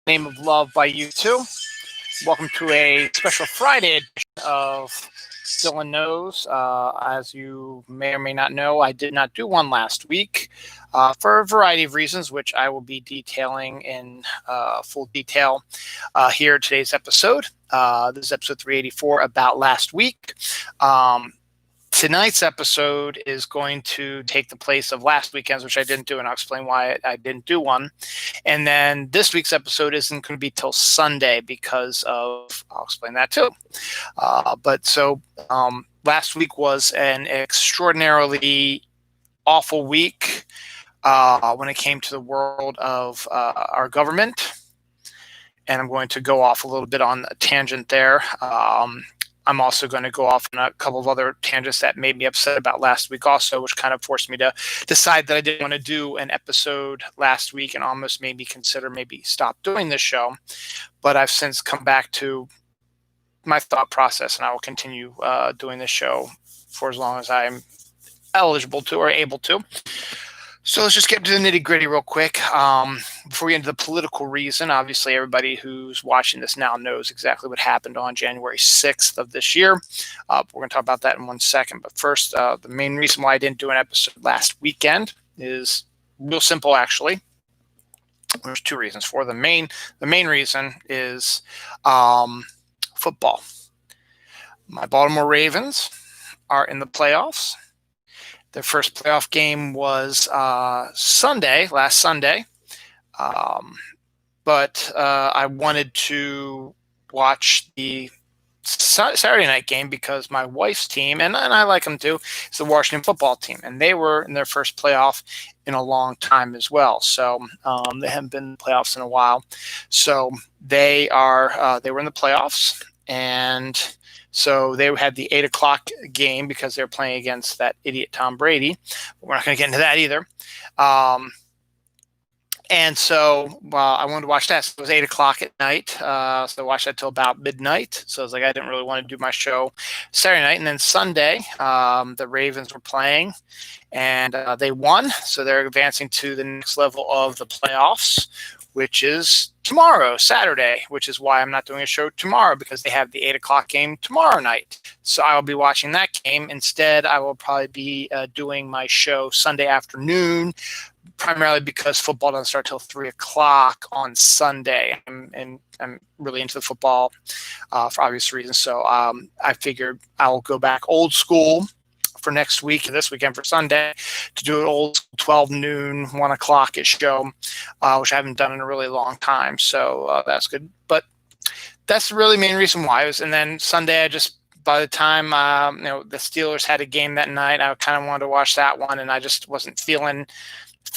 Name of Love by U2. Welcome to a special Friday edition of Dylan Knows. As you may or may not know, I did not do one last week for a variety of reasons, which I will be detailing in full detail here in today's episode. This is episode 384 about last week. Tonight's episode is going to take the place of last weekend's, which I didn't do, and I'll explain why I didn't do one. And then this week's episode isn't going to be till Sunday because of, I'll explain that too. Last week was an extraordinarily awful week when it came to the world of our government. And I'm going to go off a little bit on a tangent there. I'm also going to go off on a couple of other tangents that made me upset about last week also, which kind of forced me to decide that I didn't want to do an episode last week and almost made me consider maybe stop doing this show. But I've since come back to my thought process, and I will continue doing this show for as long as I'm eligible to or able to. So let's just get to the nitty gritty real quick. Before we get into the political reason, obviously everybody who's watching this now knows exactly what happened on January 6th of this year. We're going to talk about that in 1 second. But first, the main reason why I didn't do an episode last weekend is real simple, actually. There's two reasons for it. The main reason is football. My Baltimore Ravens are in the playoffs. Their first playoff game was last Sunday. But I wanted to watch the Saturday night game because my wife's team, and I like them too, is the Washington football team. And they were in their first playoff in a long time as well. So they haven't been in the playoffs in a while. So they were in the playoffs, and so they had the 8 o'clock game because they were playing against that idiot Tom Brady. We're not going to get into that either. And so I wanted to watch that. So it was 8 o'clock at night. So I watched that till about midnight. So I was like, I didn't really want to do my show Saturday night. And then Sunday, the Ravens were playing, and they won. So they're advancing to the next level of the playoffs, which is tomorrow, Saturday, which is why I'm not doing a show tomorrow, because they have the 8 o'clock game tomorrow night. So I will be watching that game. Instead, I will probably be doing my show Sunday afternoon, primarily because football doesn't start till 3 o'clock on Sunday. I'm really into the football for obvious reasons. So I figured I'll go back old school for next week, this weekend for Sunday, to do an old 12 noon, 1 o'clock-ish show, which I haven't done in a really long time. So that's good. But that's the really main reason why. And then Sunday, by the time the Steelers had a game that night, I kind of wanted to watch that one, and I just wasn't feeling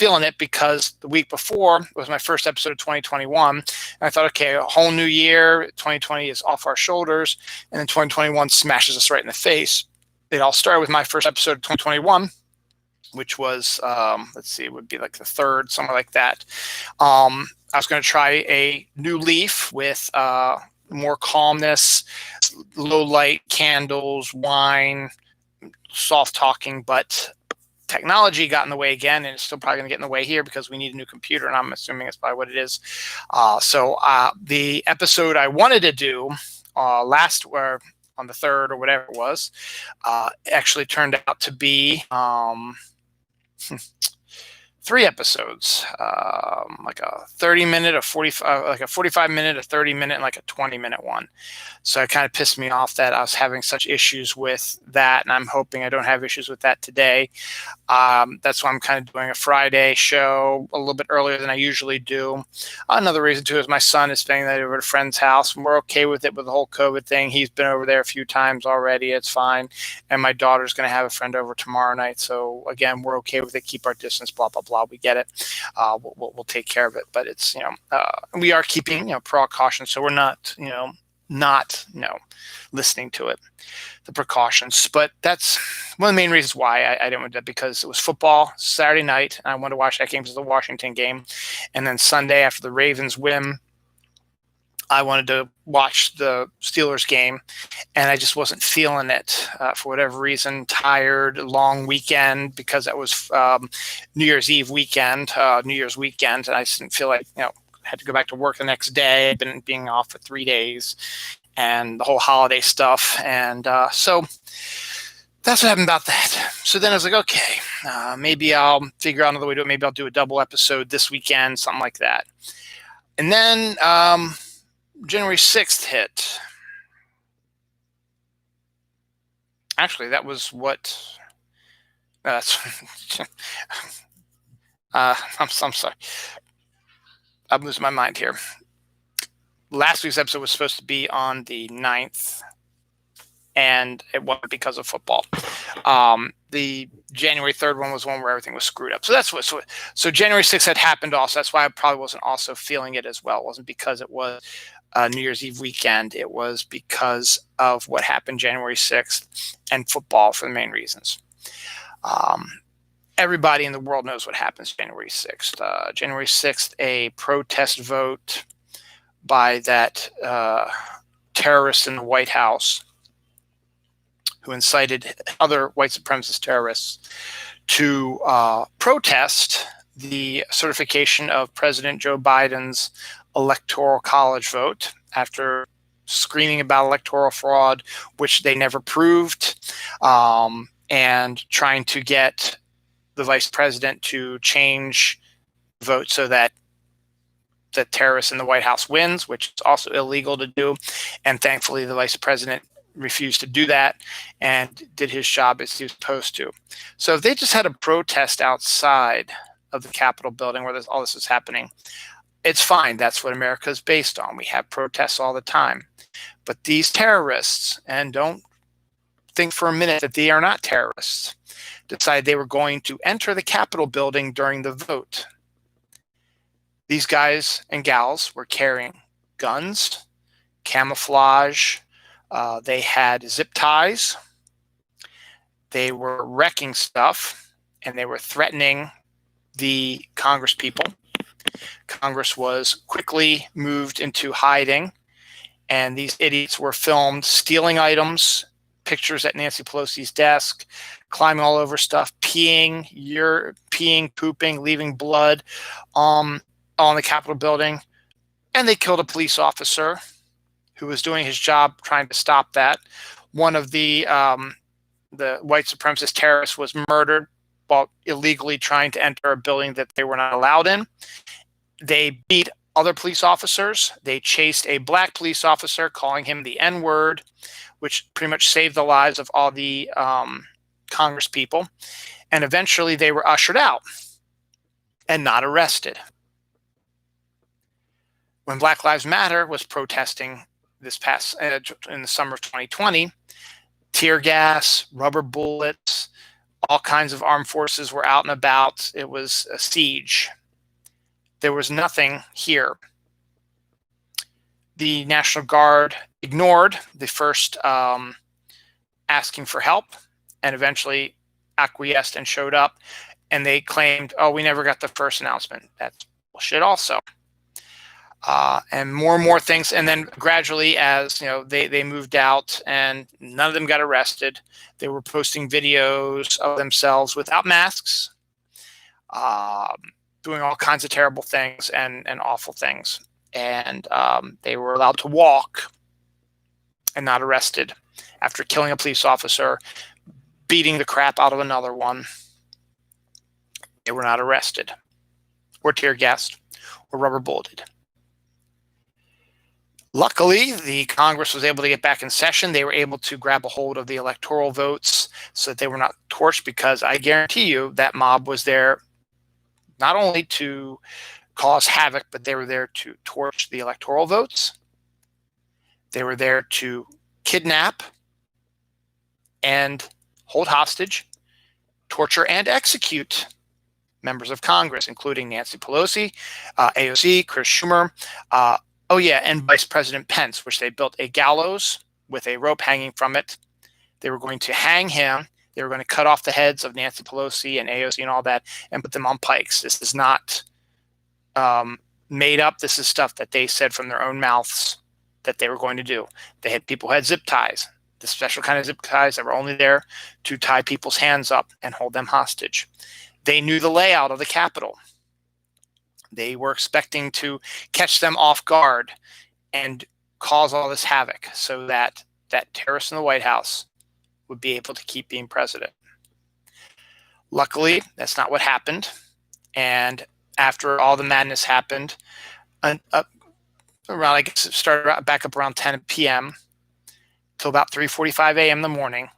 it because the week before was my first episode of 2021. And I thought, okay, a whole new year, 2020 is off our shoulders, and then 2021 smashes us right in the face. It all started with my first episode of 2021, which was, it would be like the third, something like that. I was going to try a new leaf with more calmness, low light, candles, wine, soft talking, but technology got in the way again, and it's still probably going to get in the way here because we need a new computer, and I'm assuming it's probably what it is. So the episode I wanted to do on the 3rd or whatever it was, actually turned out to be 3 episodes, like a 30-minute, a 45-minute, a 30-minute, and like a 20-minute one. So it kind of pissed me off that I was having such issues with that, and I'm hoping I don't have issues with that today. That's why I'm kind of doing a Friday show a little bit earlier than I usually do. Another reason, too, is my son is spending that over at a friend's house, and we're okay with it with the whole COVID thing. He's been over there a few times already. It's fine. And my daughter's going to have a friend over tomorrow night. So, again, we're okay with it. Keep our distance, blah, blah, blah. We get it. We'll take care of it. But it's, we are keeping, precautions. So we're not listening to it, the precautions. But that's one of the main reasons why I didn't want to do it, because it was football Saturday night, and I wanted to watch that game because it was the Washington game. And then Sunday, after the Ravens win, I wanted to watch the Steelers game, and I just wasn't feeling it for whatever reason. Tired, long weekend, because that was New Year's weekend, and I just didn't feel like, had to go back to work the next day. I'd been being off for 3 days, and the whole holiday stuff. And so that's what happened about that. So then I was like, okay, maybe I'll figure out another way to do it. Maybe I'll do a double episode this weekend, something like that. And then January 6th hit. Actually, that was what. That's. I'm sorry. I'm losing my mind here. Last week's episode was supposed to be on the 9th, and it wasn't because of football. The January 3rd one was one where everything was screwed up. So that's what. So January 6th had happened also. That's why I probably wasn't also feeling it as well. It wasn't because it was New Year's Eve weekend. It was because of what happened January 6th and football for the main reasons. Everybody in the world knows what happens January 6th. January 6th, a protest vote by that terrorist in the White House who incited other white supremacist terrorists to protest the certification of President Joe Biden's Electoral College vote after screaming about electoral fraud, which they never proved, and trying to get the vice president to change the vote so that the terrorist in the White House wins, which is also illegal to do. And thankfully, the vice president refused to do that and did his job as he was supposed to. So if they just had a protest outside of the Capitol building where all this is happening, it's fine. That's what America is based on. We have protests all the time. But these terrorists, and don't think for a minute that they are not terrorists, decided they were going to enter the Capitol building during the vote. These guys and gals were carrying guns, camouflage. They had zip ties. They were wrecking stuff, and they were threatening the Congress people. Congress was quickly moved into hiding, and these idiots were filmed stealing items, pictures at Nancy Pelosi's desk, climbing all over stuff, peeing, pooping, leaving blood on the Capitol building. And they killed a police officer who was doing his job trying to stop that. One of the white supremacist terrorists was murdered while illegally trying to enter a building that they were not allowed in. They beat other police officers. They chased a black police officer, calling him the N-word, which pretty much saved the lives of all the Congress people. And eventually they were ushered out and not arrested. When Black Lives Matter was protesting this past in the summer of 2020, tear gas, rubber bullets, all kinds of armed forces were out and about. It was a siege. There was nothing here. The National Guard ignored the first asking for help and eventually acquiesced and showed up. And they claimed, oh, we never got the first announcement. That's bullshit also. And more things. And then gradually, as they moved out and none of them got arrested, they were posting videos of themselves without masks, doing all kinds of terrible things and awful things. And they were allowed to walk and not arrested after killing a police officer, beating the crap out of another one. They were not arrested or tear gassed or rubber bulleted. Luckily, the Congress was able to get back in session. They were able to grab a hold of the electoral votes so that they were not torched, because I guarantee you that mob was there not only to cause havoc, but they were there to torch the electoral votes. They were there to kidnap and hold hostage, torture, and execute members of Congress, including Nancy Pelosi, AOC, Chris Schumer, and Vice President Pence, which they built a gallows with a rope hanging from it. They were going to hang him. They were going to cut off the heads of Nancy Pelosi and AOC and all that and put them on pikes. This is not made up. This is stuff that they said from their own mouths that they were going to do. They had people who had zip ties, the special kind of zip ties that were only there to tie people's hands up and hold them hostage. They knew the layout of the Capitol. They were expecting to catch them off guard and cause all this havoc so that that terrorist in the White House would be able to keep being president. Luckily, that's not what happened. And after all the madness happened, around, I guess it started back up around 10 p.m. till about 3:45 a.m. in the morning,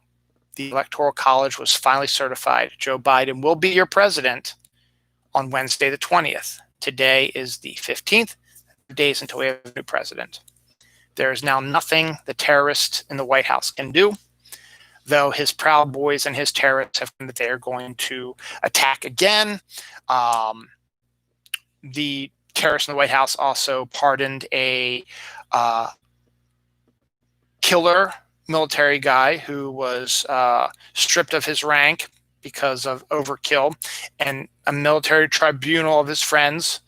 the Electoral College was finally certified. Joe Biden will be your president on Wednesday the 20th. Today is the 15th, days until we have a new president. There is now nothing the terrorist in the White House can do, though his Proud Boys and his terrorists have claimed that they are going to attack again. The terrorist in the White House also pardoned a killer military guy who was stripped of his rank because of overkill, and a military tribunal of his friends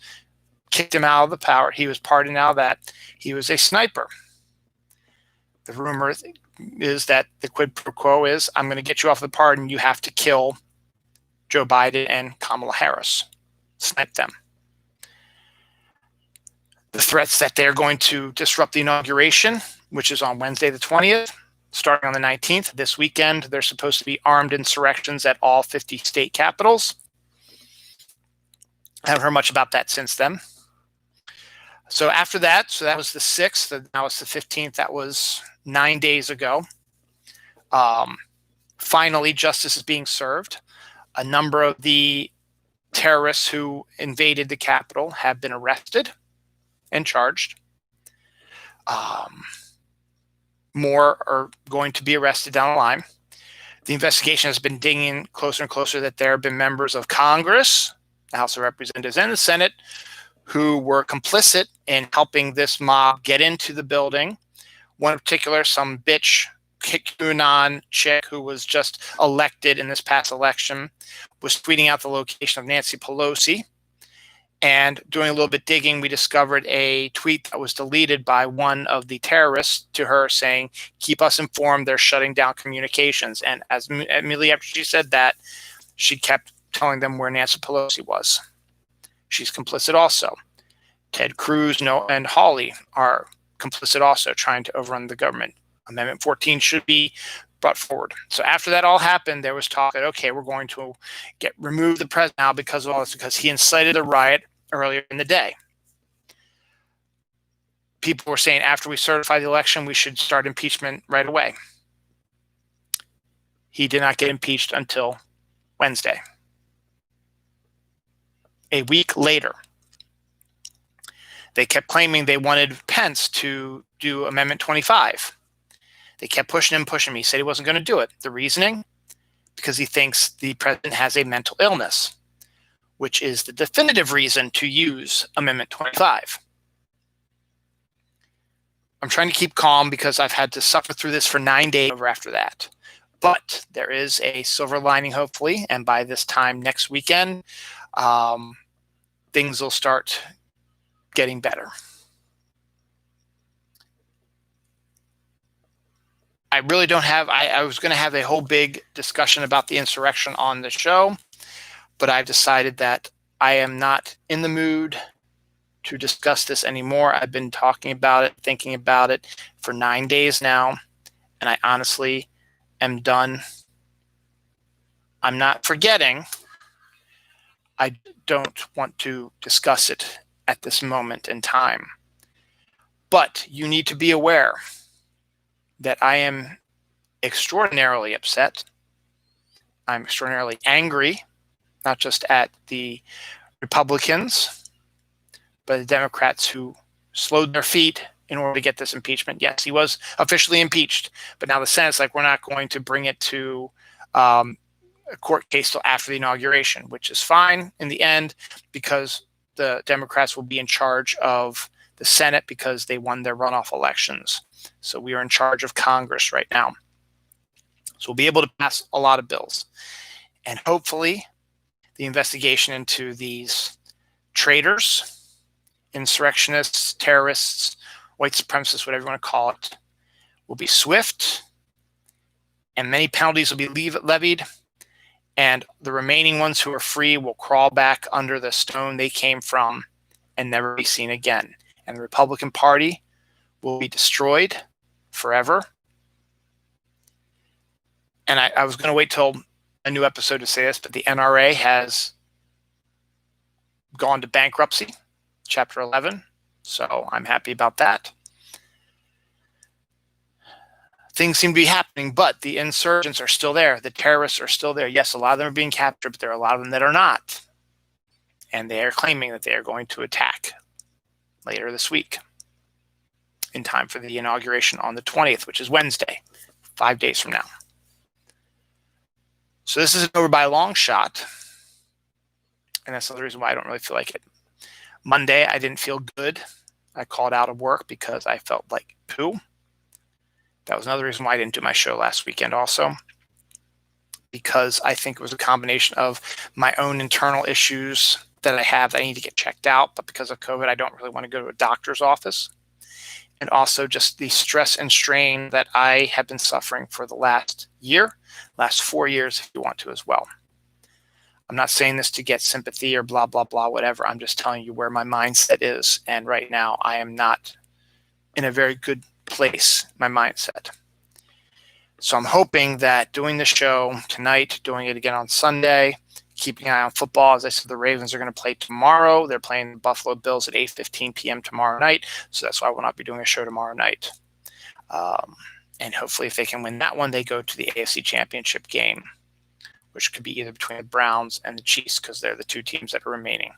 kicked him out of the power. He was pardoned now that he was a sniper. The rumor is that the quid pro quo is, I'm going to get you off the pardon. You have to kill Joe Biden and Kamala Harris. Snipe them. The threats that they're going to disrupt the inauguration, which is on Wednesday the 20th, starting on the 19th. This weekend, there's supposed to be armed insurrections at all 50 state capitals. I haven't heard much about that since then. So after that, so that was the 6th, and now it's the 15th. That was 9 days ago. Finally, justice is being served. A number of the terrorists who invaded the Capitol have been arrested and charged. More are going to be arrested down the line. The investigation has been digging closer and closer that there have been members of Congress, the House of Representatives, and the Senate who were complicit in helping this mob get into the building. One in particular, some bitch QAnon chick who was just elected in this past election, was tweeting out the location of Nancy Pelosi. And doing a little bit digging, we discovered a tweet that was deleted by one of the terrorists to her saying, keep us informed, they're shutting down communications. And as immediately after she said that, she kept telling them where Nancy Pelosi was. She's complicit also. Ted Cruz and Hawley are complicit also, trying to overrun the government. Amendment 14 should be brought forward. So after that all happened, there was talk that, okay, we're going to remove the president now because of all this, because he incited a riot earlier in the day. People were saying after we certify the election, we should start impeachment right away. He did not get impeached until Wednesday. A week later, they kept claiming they wanted Pence to do Amendment 25. They kept pushing him. He said he wasn't going to do it. The reasoning? Because he thinks the president has a mental illness, which is the definitive reason to use Amendment 25. I'm trying to keep calm because I've had to suffer through this for 9 days after that. But there is a silver lining, hopefully, and by this time next weekend, things will start getting better. I really don't have, I was going to have a whole big discussion about the insurrection on the show, but I've decided that I am not in the mood to discuss this anymore. I've been talking about it, thinking about it for 9 days now, and I honestly am done. I'm not forgetting. I don't want to discuss it at this moment in time. But you need to be aware that I am extraordinarily upset. I'm extraordinarily angry, not just at the Republicans, but the Democrats who slowed their feet in order to get this impeachment. Yes, he was officially impeached, but now the Senate's like, we're not going to bring it to a court case till after the inauguration, which is fine in the end because the Democrats will be in charge of the Senate because they won their runoff elections. So we are in charge of Congress right now. So we'll be able to pass a lot of bills. And hopefully the investigation into these traitors, insurrectionists, terrorists, white supremacists, whatever you want to call it, will be swift, and many penalties will be levied, and the remaining ones who are free will crawl back under the stone they came from and never be seen again. And the Republican Party will be destroyed forever. And I was going to wait till a new episode to say this, but the NRA has gone to bankruptcy, Chapter 11. So I'm happy about that. Things seem to be happening, but the insurgents are still there. The terrorists are still there. Yes, a lot of them are being captured, but there are a lot of them that are not. And they are claiming that they are going to attack later this week in time for the inauguration on the 20th, which is Wednesday, 5 days from now. So this isn't over by a long shot. And that's another reason why I don't really feel like it. Monday, I didn't feel good. I called out of work because I felt like poo. That was another reason why I didn't do my show last weekend also, because I think it was a combination of my own internal issues that I have that I need to get checked out, but because of COVID, I don't really want to go to a doctor's office. And also just the stress and strain that I have been suffering for the last 4 years, if you want to as well. I'm not saying this to get sympathy or blah, blah, blah, whatever. I'm just telling you where my mindset is. And right now I am not in a very good place, my mindset. So I'm hoping that doing the show tonight, doing it again on Sunday, keeping an eye on football. As I said, the Ravens are going to play tomorrow. They're playing the Buffalo Bills at 8:15 p.m. tomorrow night. So that's why I will not be doing a show tomorrow night. And hopefully if they can win that one, they go to the AFC Championship game, which could be either between the Browns and the Chiefs, because they're the two teams that are remaining.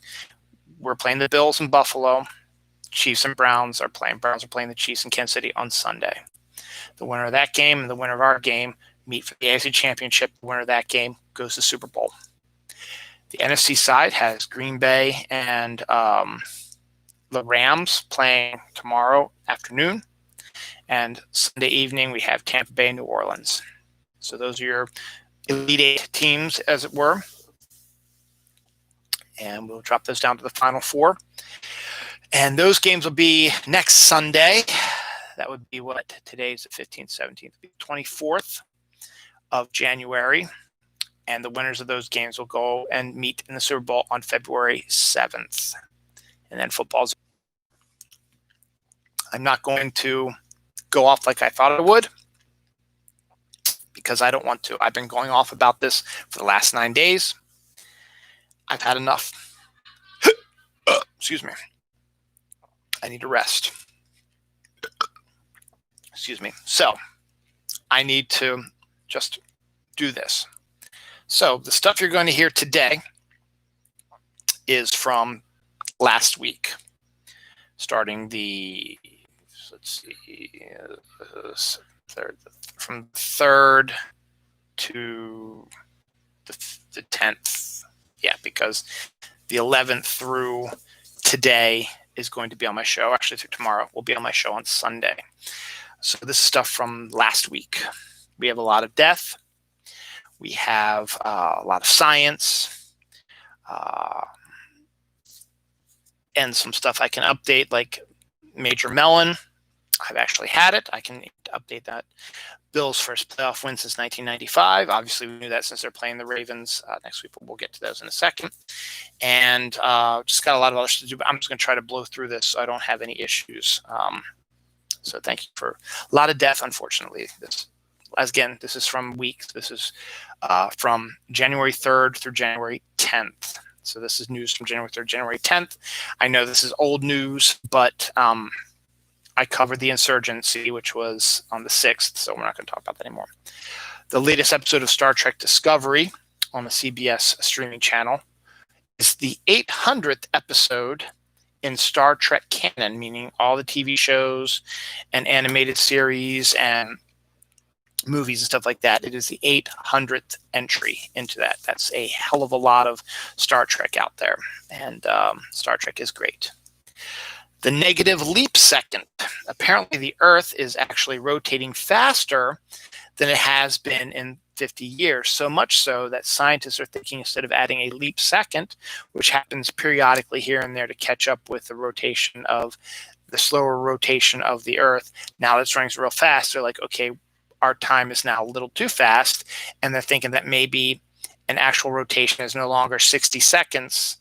We're playing the Bills in Buffalo. Chiefs and Browns are playing. Browns are playing the Chiefs in Kansas City on Sunday. The winner of that game and the winner of our game meet for the AFC Championship. The winner of that game goes to Super Bowl. The NFC side has Green Bay and the Rams playing tomorrow afternoon. And Sunday evening, we have Tampa Bay and New Orleans. So those are your Elite Eight teams, as it were. And we'll drop those down to the Final Four. And those games will be next Sunday. That would be what? Today's the 15th, 17th, 24th of January. And the winners of those games will go and meet in the Super Bowl on February 7th. And then football's. I'm not going to go off like I thought I would, because I don't want to. I've been going off about this for the last 9 days. I've had enough. Excuse me. I need to rest. Excuse me. So I need to just do this. So the stuff you're going to hear today is from last week, starting the, let's see, from 3rd to the 10th. Yeah, because the 11th through today is going to be on my show. Actually, through tomorrow, will be on my show on Sunday. So this is stuff from last week. We have a lot of death. We have a lot of science. And some stuff I can update, like Major Melon. I've actually had it. I can update that. Bills' first playoff win since 1995. Obviously, we knew that since they're playing the Ravens next week, but we'll get to those in a second. And just got a lot of other stuff to do, but I'm just going to try to blow through this so I don't have any issues. So thank you for a lot of death, unfortunately. This is from weeks. This is from January 3rd through January 10th. So this is news from January 3rd, January 10th. I know this is old news, but I covered the insurgency, which was on the 6th, so we're not going to talk about that anymore. The latest episode of Star Trek Discovery on the CBS streaming channel is the 800th episode in Star Trek canon, meaning all the TV shows and animated series and movies and stuff like that. It is the 800th entry into that. That's a hell of a lot of Star Trek out there, and Star Trek is great. The negative leap second. Apparently the Earth is actually rotating faster than it has been in 50 years, so much so that scientists are thinking, instead of adding a leap second, which happens periodically here and there to catch up with the slower rotation of the Earth, now that it's running real fast, they're like, okay, our time is now a little too fast, and they're thinking that maybe an actual rotation is no longer 60 seconds,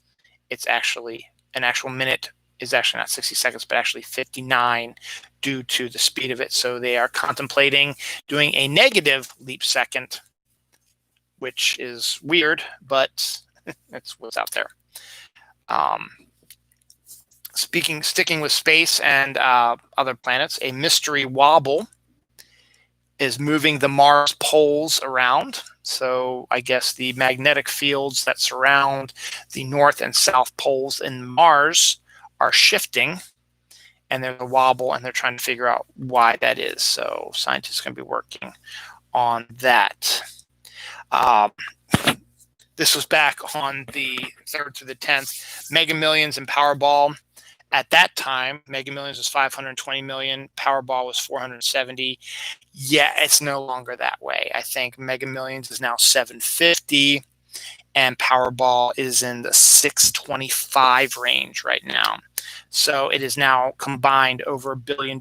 it's actually an actual minute is actually not 60 seconds, but actually 59 due to the speed of it. So they are contemplating doing a negative leap second, which is weird, but it's what's out there. Sticking with space and other planets, a mystery wobble is moving the Mars poles around. So I guess the magnetic fields that surround the north and south poles in Mars are shifting, and there's a wobble, and they're trying to figure out why that is. So scientists are going to be working on that. This was back on the 3rd through the 10th. Mega Millions and Powerball. At that time, Mega Millions was 520 million. Powerball was 470. Yeah, it's no longer that way. I think Mega Millions is now 750, and Powerball is in the 625 range right now. So it is now combined over $1 billion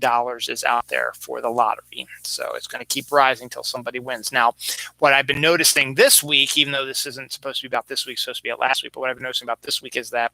is out there for the lottery. So it's going to keep rising until somebody wins. Now, what I've been noticing this week, even though this isn't supposed to be about this week, it's supposed to be about last week, but what I've been noticing about this week is that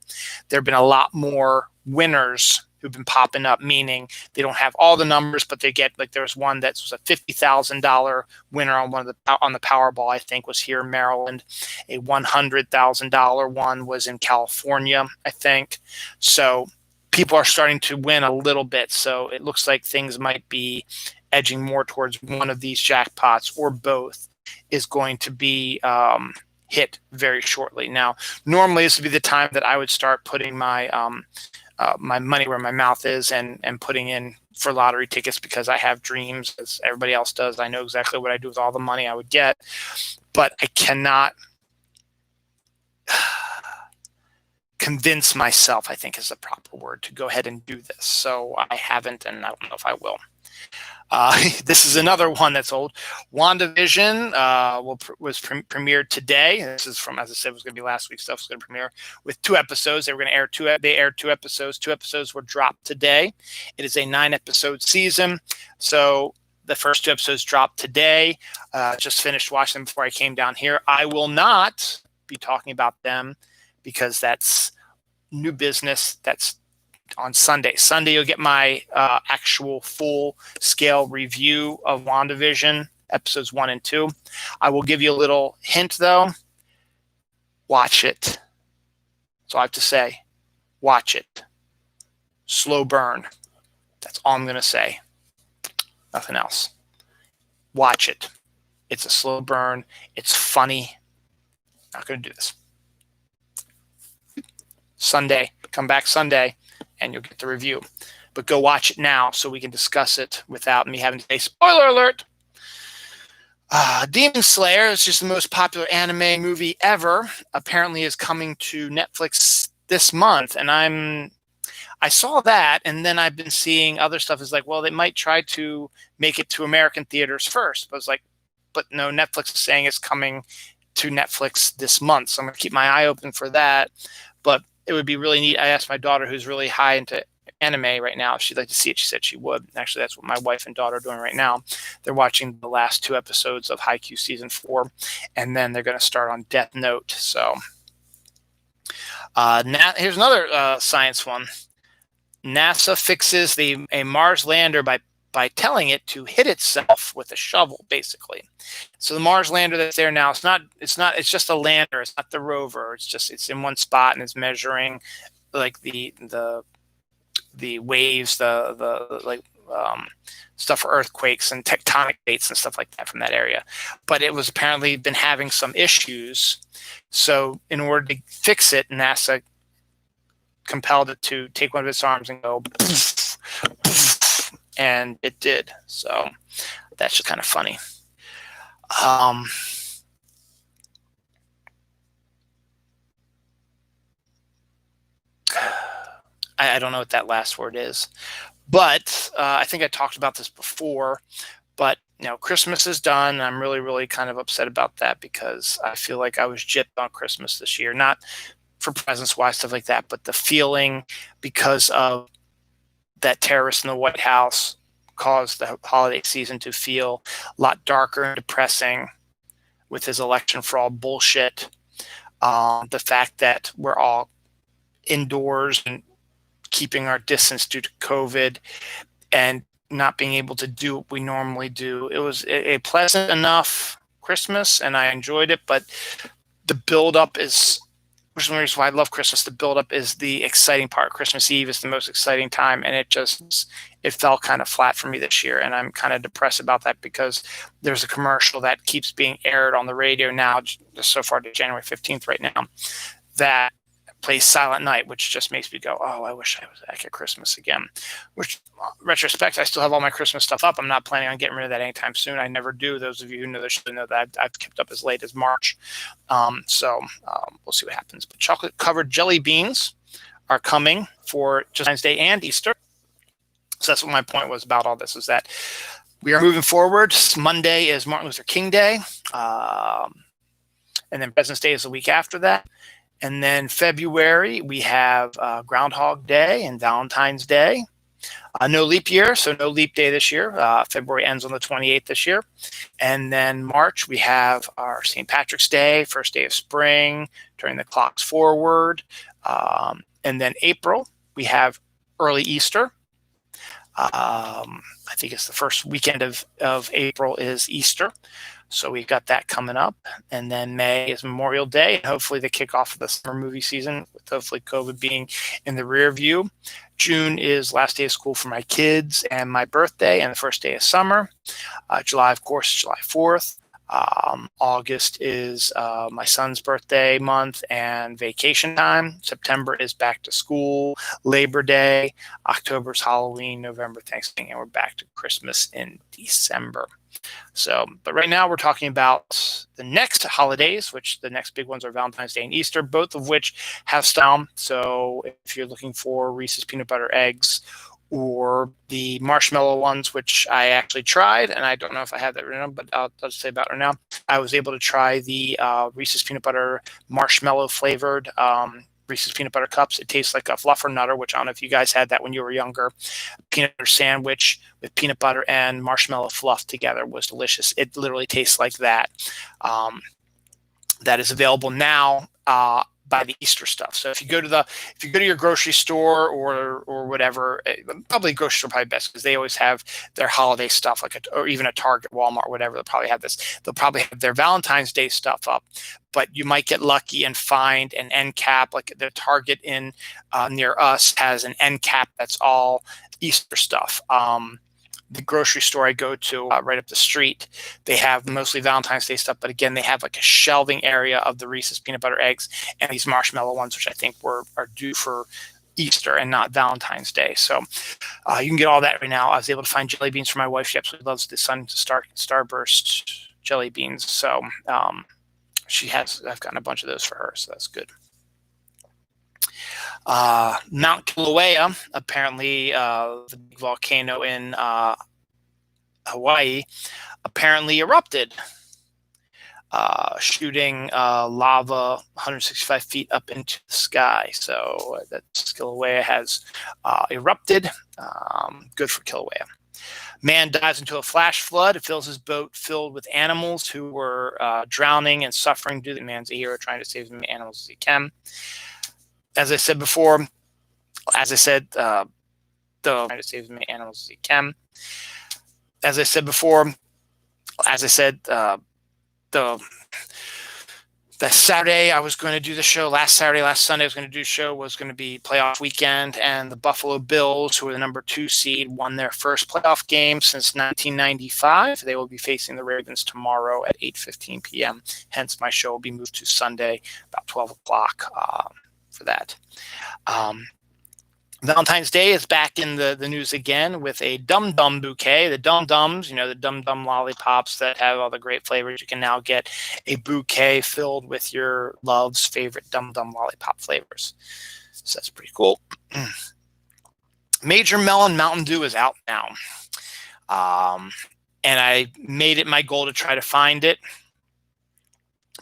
there have been a lot more winners who've been popping up, meaning they don't have all the numbers, but they get, like, there was one that was a $50,000 winner on on the Powerball, I think, was here in Maryland. A $100,000 one was in California, I think. So people are starting to win a little bit. So it looks like things might be edging more towards one of these jackpots, or both is going to be hit very shortly. Now, normally this would be the time that I would start putting my my money where my mouth is, and putting in for lottery tickets, because I have dreams, as everybody else does. I know exactly what I do with all the money I would get, but I cannot convince myself, I think is the proper word, to go ahead and do this. So I haven't, and I don't know if I will. This is another one that's old. WandaVision was premiered today. This is from, as I said, was going to be last week's stuff. It's going to premiere with 2 episodes. They were going to air They aired 2 episodes. 2 episodes were dropped today. It is a 9-episode season. So the first 2 episodes dropped today. Just finished watching them before I came down here. I will not be talking about them, because that's new business. That's on Sunday. Sunday, you'll get my actual full-scale review of WandaVision, episodes 1 and 2. I will give you a little hint, though. Watch it. That's all I have to say. Watch it. Slow burn. That's all I'm going to say. Nothing else. Watch it. It's a slow burn. It's funny. Not going to do this. Sunday. Come back Sunday, and you'll get the review. But go watch it now so we can discuss it without me having to say, spoiler alert. Demon Slayer is just the most popular anime movie ever. Apparently is coming to Netflix this month. And I saw that, and then I've been seeing other stuff. Is like, well, they might try to make it to American theaters first. But I was like, but no, Netflix is saying it's coming to Netflix this month. So I'm going to keep my eye open for that. But it would be really neat. I asked my daughter, who's really high into anime right now, if she'd like to see it. She said she would. Actually, that's what my wife and daughter are doing right now. They're watching the last 2 episodes of Haikyuu season 4, and then they're going to start on Death Note. So now here's another science one. NASA fixes a Mars lander by telling it to hit itself with a shovel, basically. So the Mars lander that's there now, it's just a lander. It's not the rover. It's in one spot, and it's measuring like the waves, the stuff for earthquakes and tectonic plates and stuff like that from that area. But it was apparently been having some issues. So in order to fix it, NASA compelled it to take one of its arms and go poof, poof, and it did. So that's just kind of funny. I don't know what that last word is, but I think I talked about this before. But Christmas is done. I'm really, really kind of upset about that, because I feel like I was gypped on Christmas this year, not for presents wise, stuff like that, but the feeling, because of that terrorist in the White House, caused the holiday season to feel a lot darker and depressing with his election fraud bullshit. The fact that we're all indoors and keeping our distance due to COVID and not being able to do what we normally do. It was a pleasant enough Christmas, and I enjoyed it, but the build-up is, which is one reason why I love Christmas. The build-up is the exciting part. Christmas Eve is the most exciting time, and it fell kind of flat for me this year, and I'm kind of depressed about that because there's a commercial that keeps being aired on the radio now, just so far to January 15th right now, that plays Silent Night, which just makes me go, oh, I wish I was back at Christmas again. Which, retrospect, I still have all my Christmas stuff up. I'm not planning on getting rid of that anytime soon. I never do. Those of you who know the show know that I've kept up as late as March. So we'll see what happens. But chocolate-covered jelly beans are coming for just Valentine's Day and Easter. So that's what my point was about all this, is that we are moving forward. Monday is Martin Luther King Day. And then President's Day is the week after that. And then February, we have Groundhog Day and Valentine's Day. No leap year, so no leap day this year. February ends on the 28th this year. And then March, we have our St. Patrick's Day, first day of spring, turning the clocks forward. And then April, we have early Easter. I think it's the first weekend of April is Easter. So we've got that coming up. And then May is Memorial Day, and hopefully the kickoff of the summer movie season, with hopefully COVID being in the rear view. June is last day of school for my kids and my birthday and the first day of summer. July, of course, July 4th. August is my son's birthday month and vacation time. September is back to school, Labor Day. October is Halloween, November, Thanksgiving, and we're back to Christmas in December. So, but right now we're talking about the next holidays, which the next big ones are Valentine's Day and Easter, both of which have style. So if you're looking for Reese's peanut butter eggs or the marshmallow ones, which I actually tried, and I don't know if I have that written down, but I'll just say about it right now. I was able to try the Reese's peanut butter marshmallow flavored Reese's peanut butter cups. It tastes like a Fluffernutter, which I don't know if you guys had that when you were younger. Peanut butter sandwich with peanut butter and marshmallow fluff together was delicious. It literally tastes like that. That is available now by the Easter stuff. So if you go to your grocery store or whatever, probably grocery store probably best, because they always have their holiday stuff, or even a Target, Walmart, whatever. They'll probably have this. They'll probably have their Valentine's Day stuff up, but you might get lucky and find an end cap. Like the Target in near us has an end cap that's all Easter stuff. The grocery store I go to right up the street, they have mostly Valentine's Day stuff, but again, they have like a shelving area of the Reese's peanut butter eggs and these marshmallow ones, which I think are due for Easter and not Valentine's Day. So you can get all that right now. I was able to find jelly beans for my wife. She absolutely loves the Starburst jelly beans. So I've gotten a bunch of those for her, so that's good. Mount Kilauea, apparently the big volcano in Hawaii, apparently erupted, shooting lava 165 feet up into the sky. So that Kilauea has erupted. Good for Kilauea. Man dives into a flash flood. It fills his boat filled with animals who were drowning and suffering. The man's a hero, trying to save as many animals as he can. As I said before, trying to save as many animals as he can. As I said before, that Saturday I was going to do the show. Last Sunday I was going to do the show, was going to be playoff weekend, and the Buffalo Bills, who are the number 2 seed, won their first playoff game since 1995. They will be facing the Ravens tomorrow at 8:15 p.m. Hence, my show will be moved to Sunday about 12 o'clock for that. Valentine's Day is back in the news again with a Dum Dum bouquet. The Dum Dums, the Dum Dum lollipops that have all the great flavors. You can now get a bouquet filled with your love's favorite Dum Dum lollipop flavors. So that's pretty cool. Major Melon Mountain Dew is out now. And I made it my goal to try to find it.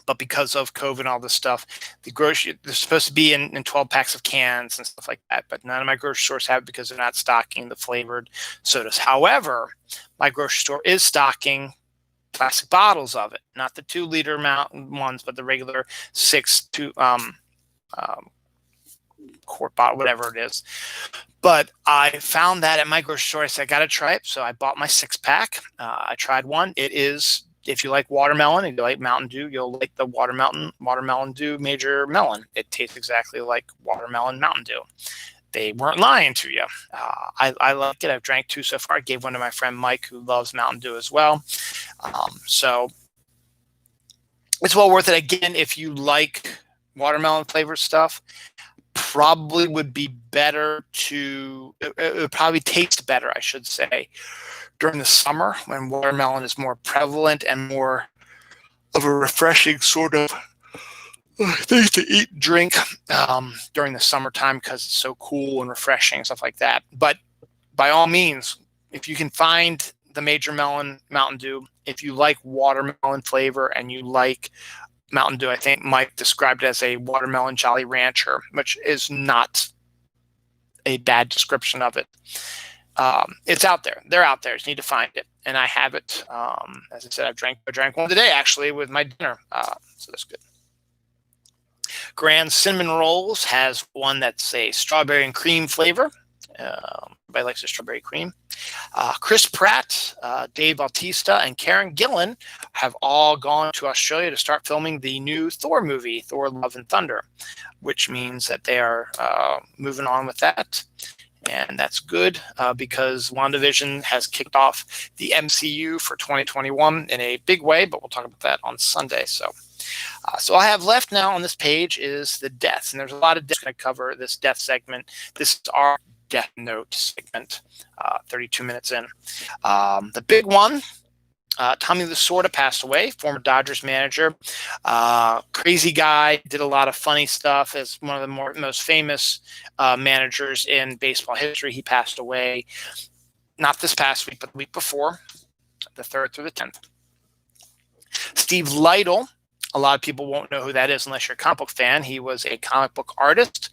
But because of COVID and all this stuff, they're supposed to be in 12 packs of cans and stuff like that. But none of my grocery stores have it because they're not stocking the flavored sodas. However, my grocery store is stocking plastic bottles of it, not the 2-liter ones, but the regular 6 to quart bottle, whatever it is. But I found that at my grocery store. I said, I got to try it. So I bought my 6-pack. I tried one. It is, if you like watermelon and you like Mountain Dew, you'll like the Watermelon Dew Major Melon. It tastes exactly like watermelon Mountain Dew. They weren't lying to you. I like it. I've drank 2 so far. I gave one to my friend Mike, who loves Mountain Dew as well. So it's well worth it. Again, if you like watermelon flavored stuff, probably would be better it would probably taste better, I should say, during the summer when watermelon is more prevalent and more of a refreshing sort of thing to eat and drink during the summertime because it's so cool and refreshing and stuff like that. But by all means, if you can find the Major Melon Mountain Dew, if you like watermelon flavor and you like Mountain Dew, I think Mike described it as a watermelon Jolly Rancher, which is not a bad description of it. It's out there. They're out there. You need to find it, and I have it. As I said, I drank one today actually with my dinner, so that's good. Grand Cinnamon Rolls has one that's a strawberry and cream flavor. Everybody likes the strawberry cream. Chris Pratt, Dave Bautista, and Karen Gillan have all gone to Australia to start filming the new Thor movie, Thor: Love and Thunder, which means that they are moving on with that. And that's good because WandaVision has kicked off the MCU for 2021 in a big way, but we'll talk about that on Sunday. So all I have left now on this page is the deaths, and there's a lot of deaths going to cover this death segment. This is our Death Note segment, 32 minutes in. The big one, Tommy Lasorda passed away, former Dodgers manager. Crazy guy, did a lot of funny stuff as one of the most famous managers in baseball history. He passed away not this past week, but the week before, the 3rd through the 10th. Steve Lytle. A lot of people won't know who that is unless you're a comic book fan. He was a comic book artist,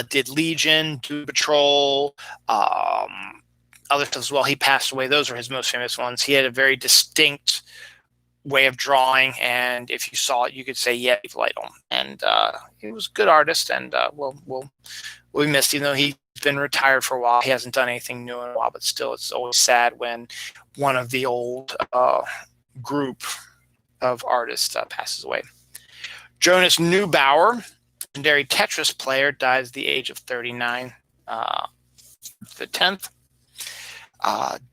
did Legion, Doom Patrol, other stuff as well. He passed away. Those are his most famous ones. He had a very distinct way of drawing, and if you saw it, you could say, yeah, Steve Lytle. And he was a good artist, and we'll be missed, even though he's been retired for a while. He hasn't done anything new in a while, but still, it's always sad when one of the old group of artists passes away. Jonas Neubauer, legendary Tetris player, dies at the age of 39, the 10th.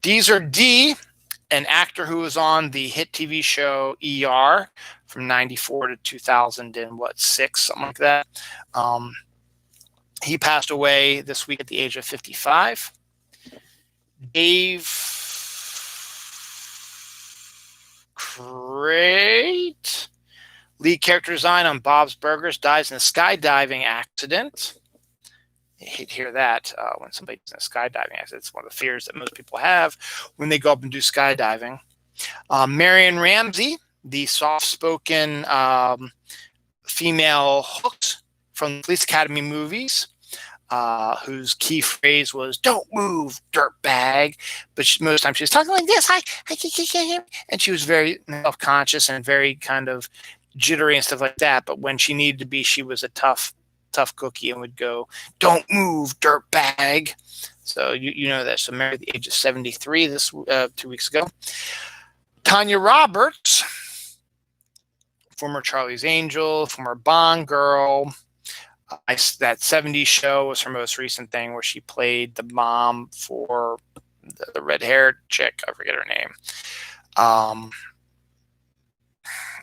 Deezer D, an actor who was on the hit TV show ER from 94 to 2006, something like that. He passed away this week at the age of 55. Dave Great. Lead character design on Bob's Burgers, dies in a skydiving accident. You hate to hear that when somebody's in a skydiving accident. It's one of the fears that most people have when they go up and do skydiving. Marion Ramsey, the soft-spoken female hooked from the Police Academy movies, whose key phrase was "Don't move, dirtbag," but most times she was talking like this. Hi, and she was very self-conscious and very kind of jittery and stuff like that. But when she needed to be, she was a tough cookie and would go, "Don't move, dirtbag." So you know that. So married at the age of 73 this 2 weeks ago. Tanya Roberts, former Charlie's Angel, former Bond girl. That 70s show was her most recent thing where she played the mom for the red-haired chick. I forget her name.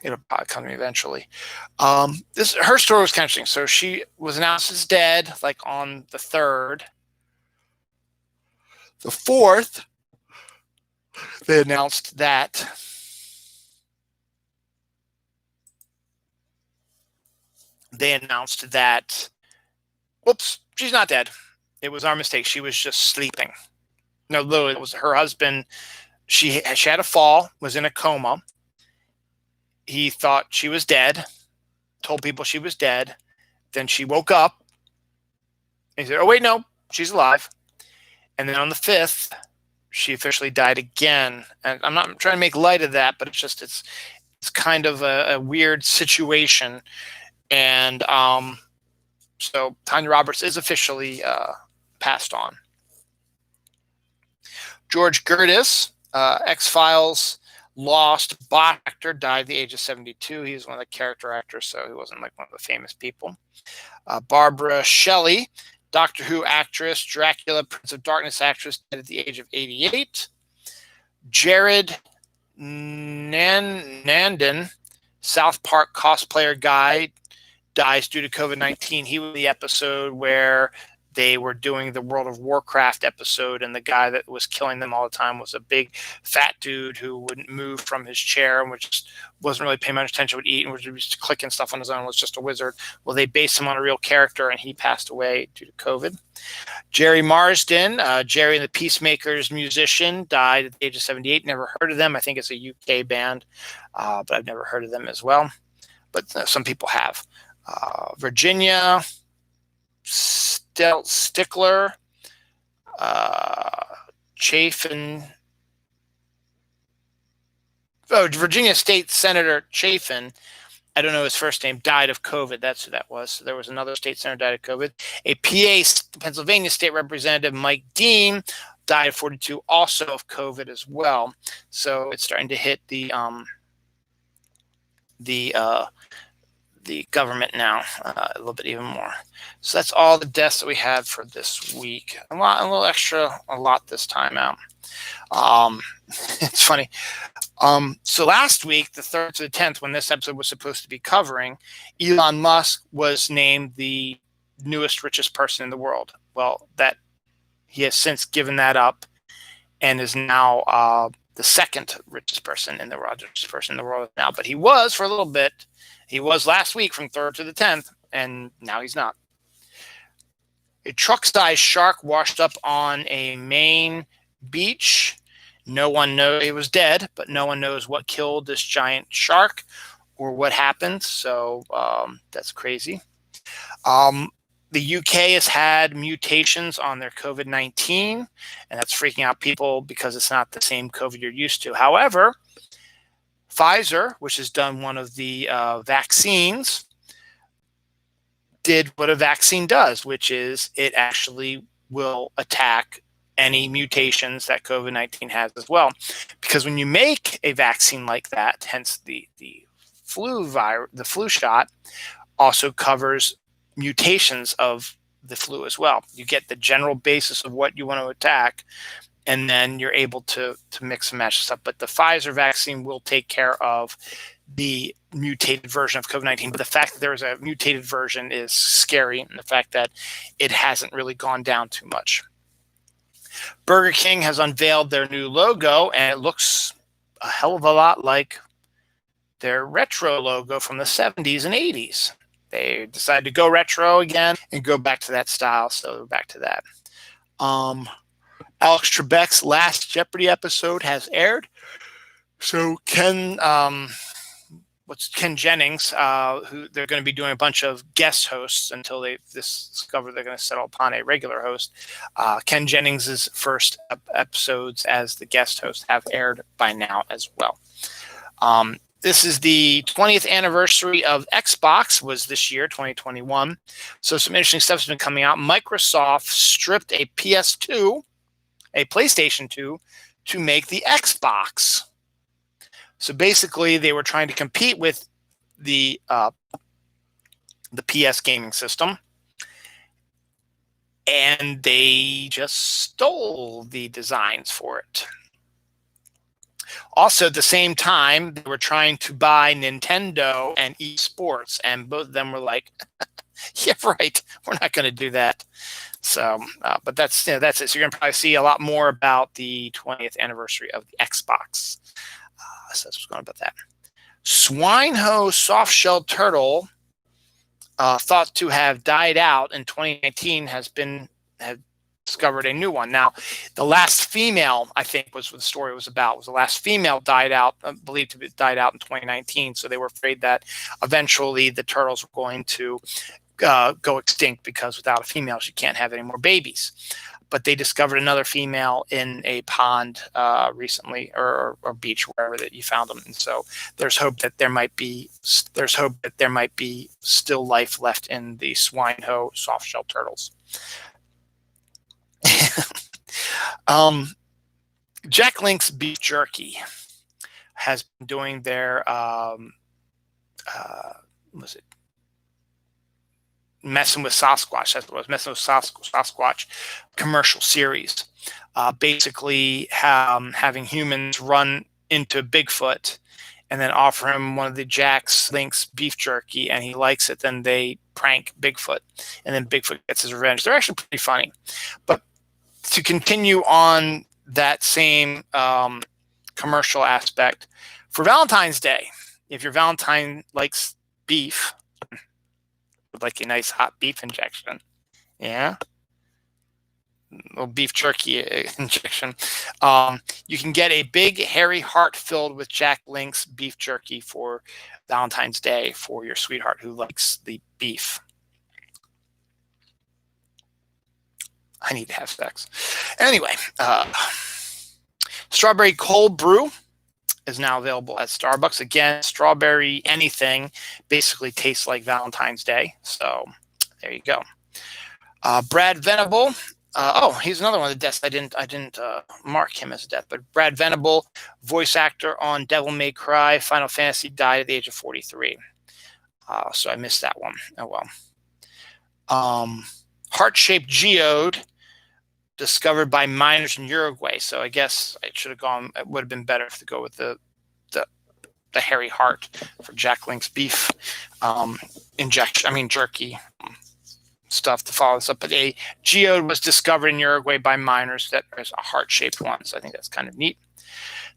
It'll probably come to me eventually. Her story was kind of interesting. So she was announced as dead like on the 3rd. The 4th, they announced that whoops, she's not dead. It was our mistake. She was just sleeping. No, literally, it was her husband. She had a fall, was in a coma. He thought she was dead, told people she was dead. Then she woke up. And he said, oh, wait, no, she's alive. And then on the 5th, she officially died again. And I'm not trying to make light of that, but it's kind of a weird situation. And So Tanya Roberts is officially passed on. George Gertis, X-Files Lost bot actor, died at the age of 72. He was one of the character actors, so he wasn't like one of the famous people. Barbara Shelley, Doctor Who actress, Dracula, Prince of Darkness actress, died at the age of 88. Jared Nandon, South Park cosplayer guy, dies due to COVID-19. He was the episode where they were doing the World of Warcraft episode, and the guy that was killing them all the time was a big fat dude who wouldn't move from his chair and which wasn't really paying much attention, would eat and was just clicking stuff on his own, was just a wizard. Well, they based him on a real character, and he passed away due to COVID. Jerry Marsden, Jerry and the Peacemakers musician, died at the age of 78. Never heard of them. I think it's a UK band, but I've never heard of them as well. But some people have. Virginia Stickler, Virginia State Senator Chafin, I don't know his first name, died of COVID. That's who that was. So there was another state senator died of COVID. A Pennsylvania state representative, Mike Dean, died at 42, also of COVID as well. So it's starting to hit the government now a little bit even more. So that's all the deaths that we had for this week. A lot this time out. It's funny. So last week, the 3rd to the 10th, when this episode was supposed to be covering, Elon Musk was named the newest, richest person in the world. Well, that he has since given that up and is now the second richest person in the world now. But he was for a little bit. He was last week from 3rd to the 10th, and now he's not. A truck-sized shark washed up on a Maine beach. No one knows. It was dead, but no one knows what killed this giant shark or what happened. So that's crazy. The UK has had mutations on their COVID-19, and that's freaking out people because it's not the same COVID you're used to. However, Pfizer, which has done one of the vaccines, did what a vaccine does, which is it actually will attack any mutations that COVID-19 has as well. Because when you make a vaccine like that, hence the flu shot also covers mutations of the flu as well. You get the general basis of what you want to attack, and then you're able to mix and match stuff. But the Pfizer vaccine will take care of the mutated version of COVID-19. But the fact that there is a mutated version is scary, and the fact that it hasn't really gone down too much. Burger King has unveiled their new logo, and it looks a hell of a lot like their retro logo from the 70s and 80s. They decided to go retro again and go back to that style, so we're back to that. Alex Trebek's last Jeopardy episode has aired. So Ken Jennings, who they're going to be doing a bunch of guest hosts until they discover they're going to settle upon a regular host. Ken Jennings' first episodes as the guest host have aired by now as well. This is the 20th anniversary of Xbox, was this year, 2021. So some interesting stuff has been coming out. Microsoft stripped a PS2, a PlayStation 2, to make the Xbox. So basically, they were trying to compete with the PS gaming system, and they just stole the designs for it. Also, at the same time, they were trying to buy Nintendo and eSports, and both of them were like, yeah, right, we're not going to do that. So, but that's it. So you're going to probably see a lot more about the 20th anniversary of the Xbox. So that's what's going on about that. Swine-ho soft-shelled turtle, thought to have died out in 2019, have discovered a new one. Now, the last female, I think, was what the story was about. Was the last female died out, believed to be died out in 2019. So they were afraid that eventually the turtles were going to go extinct because without a female, she can't have any more babies. but they discovered another female in a pond recently, or beach, wherever that you found them. And so there's hope that there might be still life left in the swine hoe soft-shell turtles. Jack Link's beef jerky has been doing their was it Messing with Sasquatch? That's what it was, Messing with Sasquatch commercial series. Basically, having humans run into Bigfoot and then offer him one of the Jack Link's beef jerky, and he likes it. Then they prank Bigfoot, and then Bigfoot gets his revenge. They're actually pretty funny. But to continue on that same commercial aspect, for Valentine's Day, if your Valentine likes beef, would like a nice hot beef injection, yeah, little beef jerky injection, you can get a big hairy heart filled with Jack Link's beef jerky for Valentine's Day for your sweetheart who likes the beef. I need to have sex. Anyway, strawberry cold brew is now available at Starbucks. Again, strawberry anything basically tastes like Valentine's Day. So there you go. Brad Venable. He's another one of the deaths. I didn't mark him as a death, but Brad Venable, voice actor on Devil May Cry, Final Fantasy, died at the age of 43. So I missed that one. Oh well. Heart-shaped geode discovered by miners in Uruguay. So I guess I should have gone. It would have been better to go with the hairy heart for Jack Link's beef jerky stuff to follow this up. But a geode was discovered in Uruguay by miners that is a heart-shaped one. So I think that's kind of neat.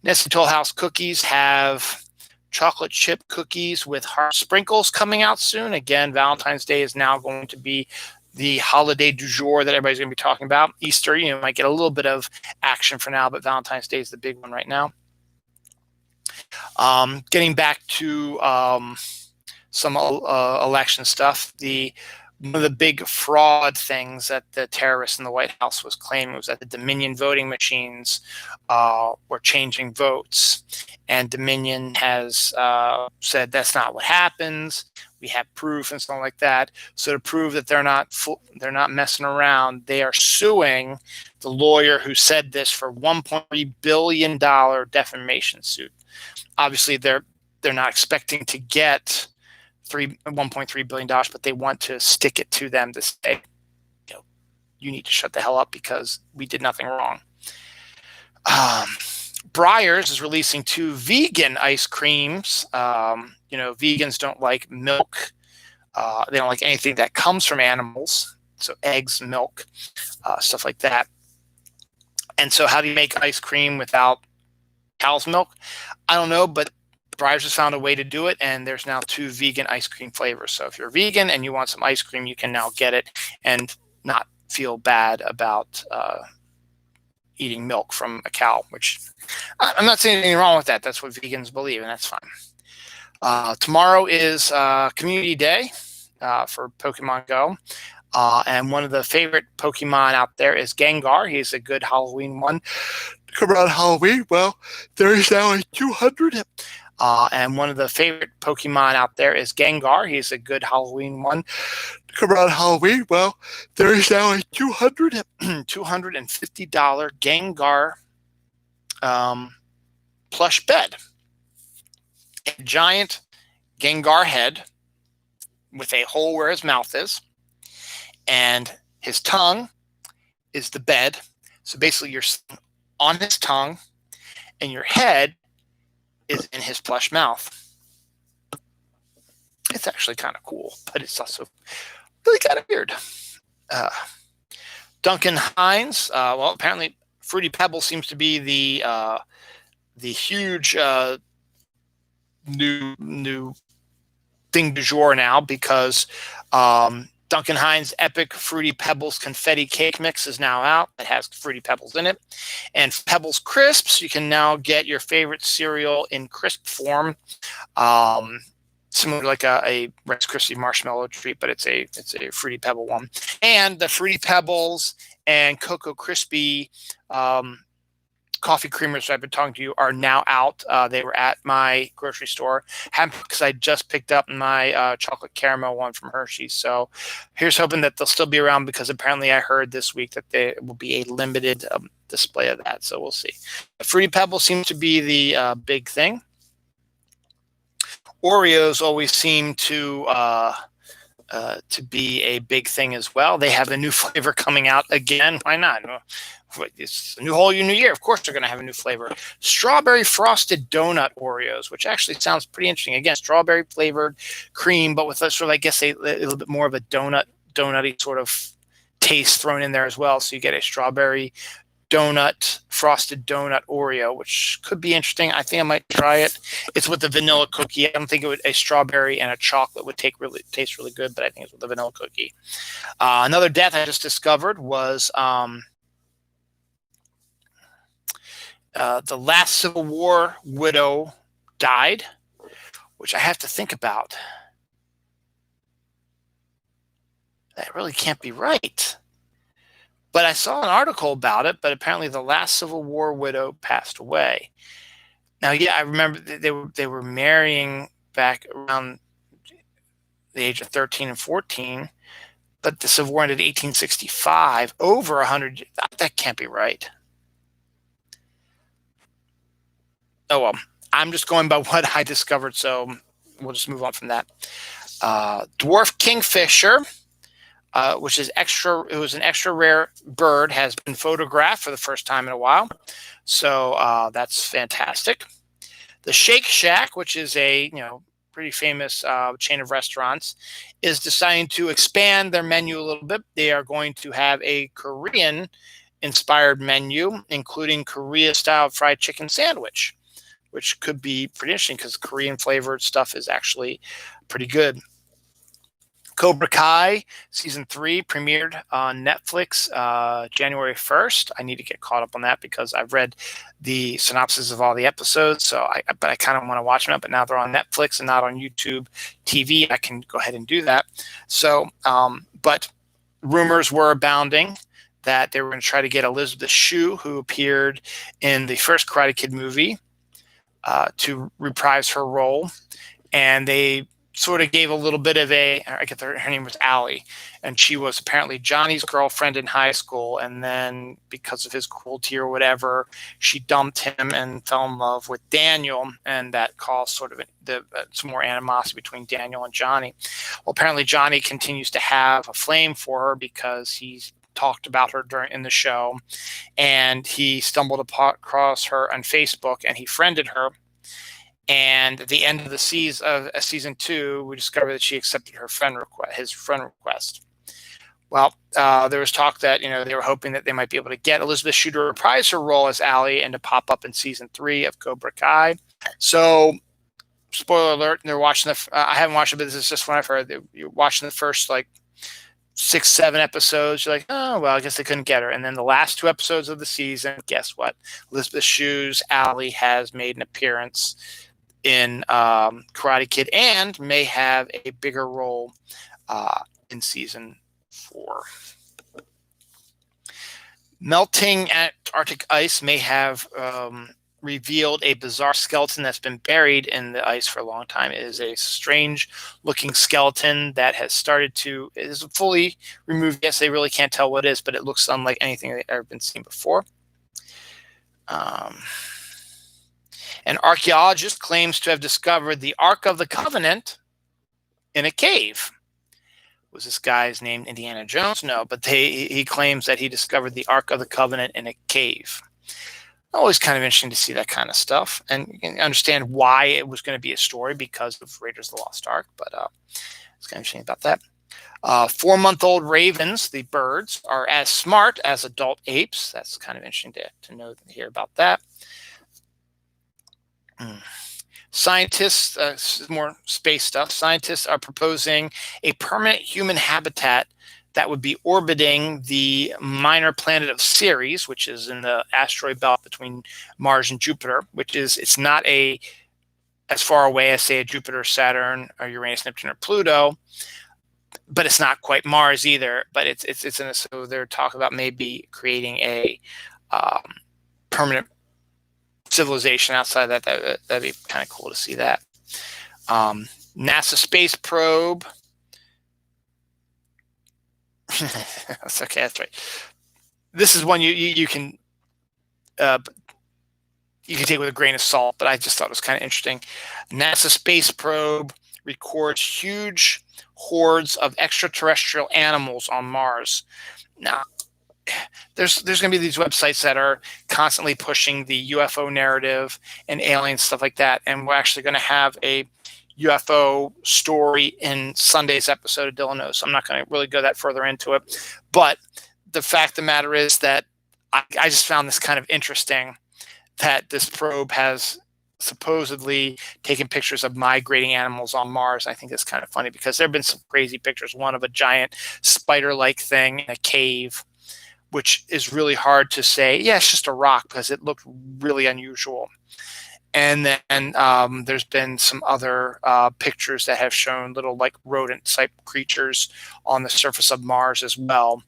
Nestle Toll House cookies have chocolate chip cookies with heart sprinkles coming out soon. Again, Valentine's Day is now going to be the holiday du jour that everybody's going to be talking about. Easter, might get a little bit of action for now, but Valentine's Day is the big one right now. Getting back to some election stuff, one of the big fraud things that the terrorists in the White House was claiming was that the Dominion voting machines were changing votes, and Dominion has said that's not what happens. We have proof and something like that. So to prove that they're not messing around, they are suing the lawyer who said this for $1.3 billion defamation suit. Obviously, they're not expecting to get $1.3 billion, but they want to stick it to them to say, you need to shut the hell up because we did nothing wrong. Breyers is releasing 2 vegan ice creams. Vegans don't like milk. They don't like anything that comes from animals. So eggs, milk, stuff like that. And so how do you make ice cream without cow's milk? I don't know, but Breyers has found a way to do it, and there's now 2 vegan ice cream flavors. So if you're vegan and you want some ice cream, you can now get it and not feel bad about eating milk from a cow, which I'm not saying anything wrong with that. That's what vegans believe, and that's fine. Tomorrow is Community Day for Pokemon Go. And one of the favorite Pokemon out there is Gengar. He's a good Halloween one. Come around Halloween, well, there is now a 200. And one of the favorite Pokemon out there is Gengar. He's a good Halloween one. Come around Halloween, well, there is now a $250 Gengar plush bed. A giant Gengar head with a hole where his mouth is, and his tongue is the bed. So basically you're on his tongue and your head is in his plush mouth. It's actually kind of cool, but it's also really kind of weird. Duncan Hines, apparently Fruity Pebbles seems to be the huge new thing du jour now, because Duncan Hines' Epic Fruity Pebbles Confetti Cake Mix is now out. It has Fruity Pebbles in it. And Pebbles Crisps, you can now get your favorite cereal in crisp form. similar to like a Rice Krispie marshmallow treat, but it's a Fruity Pebble one. And the Fruity Pebbles and Cocoa Krispie coffee creamers I've been talking to you are now out. They were at my grocery store because I just picked up my chocolate caramel one from Hershey's. So here's hoping that they'll still be around, because apparently I heard this week that there will be a limited display of that. So we'll see. The Fruity Pebble seems to be the big thing. Oreos always seem to be a big thing as well. They have a new flavor coming out again. Why not? It's a new whole new year. Of course, they're going to have a new flavor. Strawberry frosted donut Oreos, which actually sounds pretty interesting. Again, strawberry flavored cream, but with a sort of, I guess, a little bit more of a donutty sort of taste thrown in there as well. So you get a strawberry frosted donut Oreo, which could be interesting. I think I might try it. It's with the vanilla cookie. I don't think a strawberry and a chocolate would taste really good, but I think it's with the vanilla cookie. Another death I just discovered was the last Civil War widow died, which I have to think about. That really can't be right. But I saw an article about it, but apparently the last Civil War widow passed away. Now, yeah, I remember they were marrying back around the age of 13 and 14, but the Civil War ended in 1865, over 100 years. That can't be right. Oh, well, I'm just going by what I discovered, so we'll just move on from that. Dwarf kingfisher, which is it was an extra rare bird, has been photographed for the first time in a while. So that's fantastic. The Shake Shack, which is a pretty famous chain of restaurants, is deciding to expand their menu a little bit. They are going to have a Korean-inspired menu, including Korea-style fried chicken sandwich, which could be pretty interesting because Korean-flavored stuff is actually pretty good. Cobra Kai season 3 premiered on Netflix January 1st. I need to get caught up on that because I've read the synopsis of all the episodes. But I kind of want to watch them up. But now they're on Netflix and not on YouTube TV. I can go ahead and do that. So, but rumors were abounding that they were going to try to get Elizabeth Shue, who appeared in the first Karate Kid movie, to reprise her role, and they sort of gave a little bit of her name was Allie, and she was apparently Johnny's girlfriend in high school, and then because of his cruelty or whatever, she dumped him and fell in love with Daniel, and that caused sort of some more animosity between Daniel and Johnny. Well, apparently Johnny continues to have a flame for her because he's talked about her in the show, and he stumbled across her on Facebook and he friended her. And at the end of the season 2, we discovered that she accepted his friend request. Well, there was talk that they were hoping that they might be able to get Elizabeth Shue to reprise her role as Allie and to pop up in season 3 of Cobra Kai. So, spoiler alert: they're watching I haven't watched it, but this is just what I've heard. You're watching the first 6-7 episodes. You're like, oh well, I guess they couldn't get her. And then the last 2 episodes of the season, guess what? Elizabeth Shue's Allie has made an appearance in Karate Kid and may have a bigger role in season 4. Melting Antarctic ice may have revealed a bizarre skeleton that's been buried in the ice for a long time. It is a strange looking skeleton that has it is fully removed. Yes, they really can't tell what it is, but it looks unlike anything they've ever been seen before. An archaeologist claims to have discovered the Ark of the Covenant in a cave. Was this guy's name Indiana Jones? No, but he claims that he discovered the Ark of the Covenant in a cave. Always kind of interesting to see that kind of stuff, and you can understand why it was going to be a story because of Raiders of the Lost Ark, but it's kind of interesting about that. 4-month-old ravens, the birds, are as smart as adult apes. That's kind of interesting to know and hear about that. Scientists, more space stuff. Scientists are proposing a permanent human habitat that would be orbiting the minor planet of Ceres, which is in the asteroid belt between Mars and Jupiter. It's not a as far away as, say, a Jupiter, Saturn, or Uranus, Neptune, or Pluto, but it's not quite Mars either. But it's in a, so they're talking about maybe creating a permanent civilization outside that. That'd be kind of cool to see that. NASA space probe. That's okay. That's right. This is one you can take with a grain of salt, but I just thought it was kind of interesting. NASA space probe records huge hordes of extraterrestrial animals on Mars. Now, there's going to be these websites that are constantly pushing the UFO narrative and alien stuff like that, and we're actually going to have a UFO story in Sunday's episode of Dylan Knows. So I'm not going to really go that further into it, but the fact of the matter is that I just found this kind of interesting, that this probe has supposedly taken pictures of migrating animals on Mars. I think it's kind of funny because there have been some crazy pictures. One of a giant spider-like thing in a cave, which is really hard to say, yeah, it's just a rock, because it looked really unusual. And then there's been some other pictures that have shown little like rodent-type creatures on the surface of Mars as well.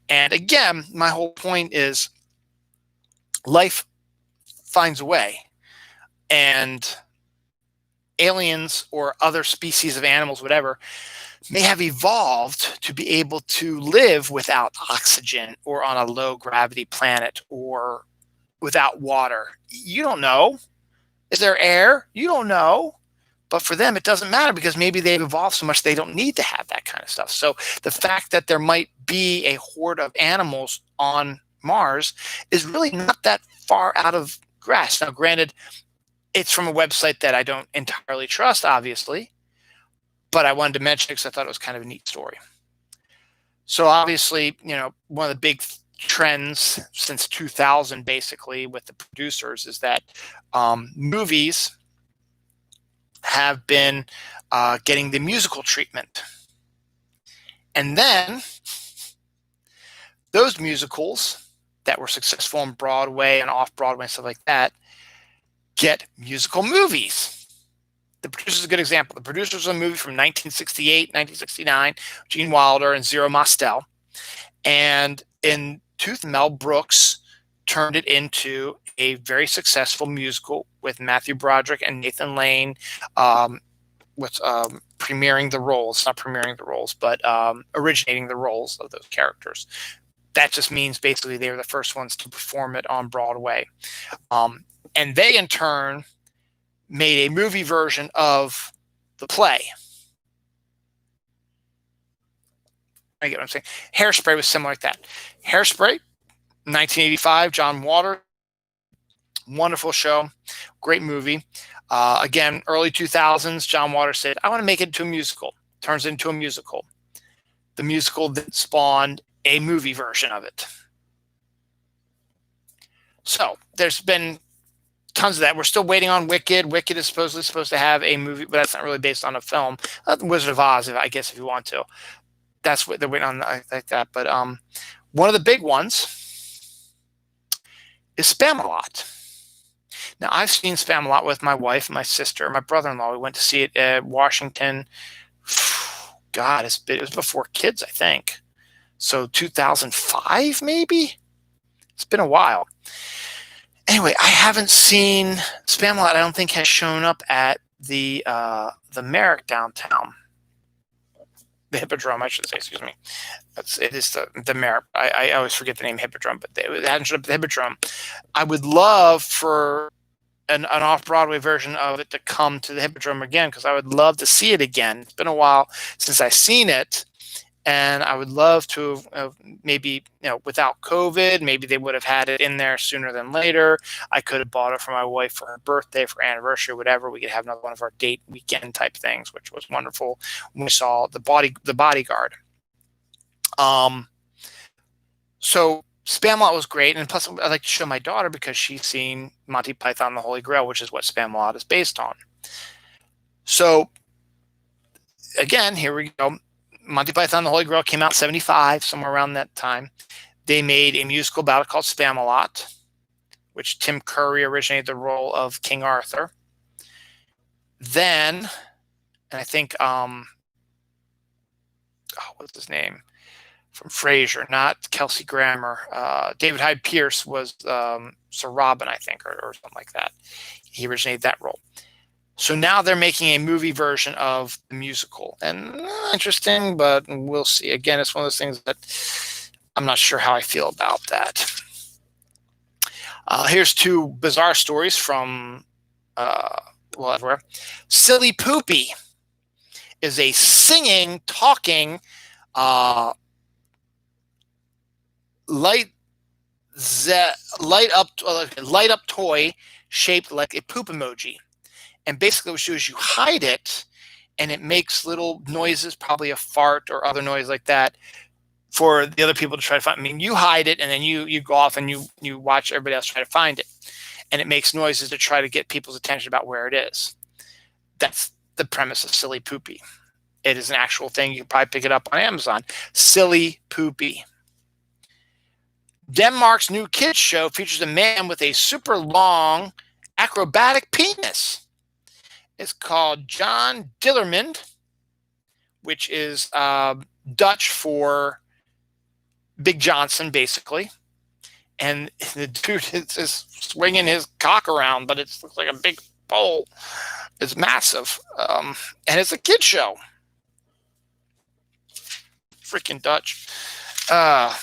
And again, my whole point is life finds a way. And aliens or other species of animals, whatever, may have evolved to be able to live without oxygen or on a low gravity planet or without water. You don't know. Is there air? You don't know. But for them, it doesn't matter, because maybe they've evolved so much they don't need to have that kind of stuff. So the fact that there might be a horde of animals on Mars is really not that far out of grasp. Now, granted, it's from a website that I don't entirely trust, obviously, but I wanted to mention it because I thought it was kind of a neat story. So obviously, one of the big trends since 2000, basically, with the producers is that movies have been getting the musical treatment. And then those musicals that were successful on Broadway and off-Broadway and stuff like that get musical movies. The Producers is a good example. The Producers was a movie from 1968, 1969, Gene Wilder and Zero Mostel. And in Mel Brooks turned it into a very successful musical with Matthew Broderick and Nathan Lane, with premiering the roles, not premiering the roles, but originating the roles of those characters. That just means basically they were the first ones to perform it on Broadway. And they, in turn, made a movie version of the play. I get what I'm saying. Hairspray was similar like that. Hairspray, 1985, John Waters, wonderful show, great movie. Again, early 2000s, John Waters said, I want to make it into a musical. Turns it into a musical. The musical then spawned a movie version of it. So there's been tons of that. We're still waiting on Wicked. Wicked is supposed to have a movie, but that's not really based on a film. The Wizard of Oz, I guess, if you want to. That's what they're waiting on, like that. But one of the big ones is Spamalot. Now, I've seen Spamalot with my wife, my sister, and my brother-in-law. We went to see it at Washington. God, it was before kids, I think. So 2005, maybe? It's been a while. Anyway, I haven't seen Spamalot. I don't think has shown up at the Merrick downtown. The Hippodrome, I should say, excuse me. It is the Merrick. I always forget the name Hippodrome, but it hadn't shown up at the Hippodrome. I would love for an off-Broadway version of it to come to the Hippodrome again, because I would love to see it again. It's been a while since I've seen it, and I would love to maybe, without COVID, maybe they would have had it in there sooner than later. I could have bought it for my wife for her birthday, for anniversary, whatever. We could have another one of our date weekend type things, which was wonderful when we saw the Bodyguard. So Spamalot was great, and plus I'd like to show my daughter because she's seen Monty Python and the Holy Grail, which is what Spamalot is based on. So again, here we go. Monty Python and the Holy Grail came out 75, somewhere around that time. They made a musical about it called Spamalot, which Tim Curry originated the role of King Arthur. Then, and I think, what's his name? From Frasier, not Kelsey Grammer. David Hyde Pierce was Sir Robin, I think, or something like that. He originated that role. So now they're making a movie version of the musical. And interesting, but we'll see. Again, it's one of those things that I'm not sure how I feel about that. Here's two bizarre stories from, everywhere. Silly Poopy is a singing, talking, light up toy shaped like a poop emoji. And basically what you do is you hide it, and it makes little noises, probably a fart or other noise like that, for the other people to try to find. I mean, you hide it, and then you go off and you watch everybody else try to find it. And it makes noises to try to get people's attention about where it is. That's the premise of Silly Poopy. It is an actual thing. You can probably pick it up on Amazon. Silly Poopy. Denmark's new kids show features a man with a super long acrobatic penis. It's called John Dillermand, which is Dutch for Big Johnson, basically. And the dude is swinging his cock around, but it looks like a big pole. It's massive. And it's a kid show. Freaking Dutch. And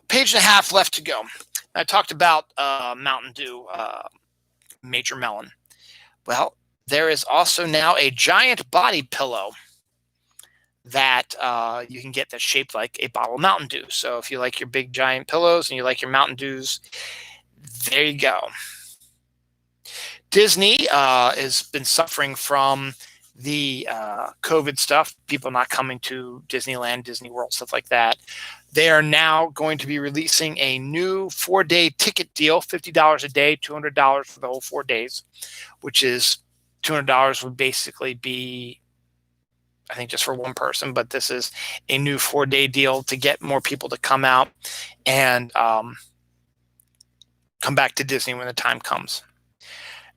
page and a half left to go. I talked about Mountain Dew Major Melon. Well, there is also now a giant body pillow that you can get that's shaped like a bottle of Mountain Dew. So if you like your big giant pillows and you like your Mountain Dews, there you go. Disney has been suffering from the COVID stuff, people not coming to Disneyland, Disney World, stuff like that. They are now going to be releasing a new 4-day ticket deal, $50 a day, $200 for the whole 4 days, which is $200 would basically be, I think, just for one person. But this is a new 4-day deal to get more people to come out and come back to Disney when the time comes.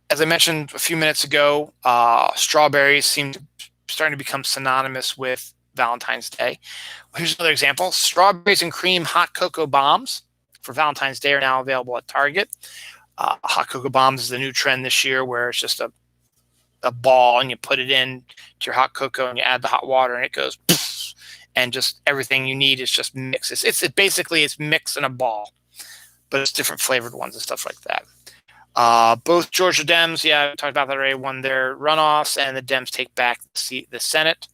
As I mentioned a few minutes ago, strawberries seem to starting to become synonymous with Valentine's Day. Here's another example. Strawberries and cream hot cocoa bombs for Valentine's Day are now available at Target. Hot cocoa bombs is the new trend this year, where it's just a ball and you put it in to your hot cocoa and you add the hot water and it goes poof, and just everything you need is just mixed. It's basically mixed in a ball, but it's different flavored ones and stuff like that. Both Georgia Dems, I talked about that already, won their runoffs, and the Dems take back the Senate.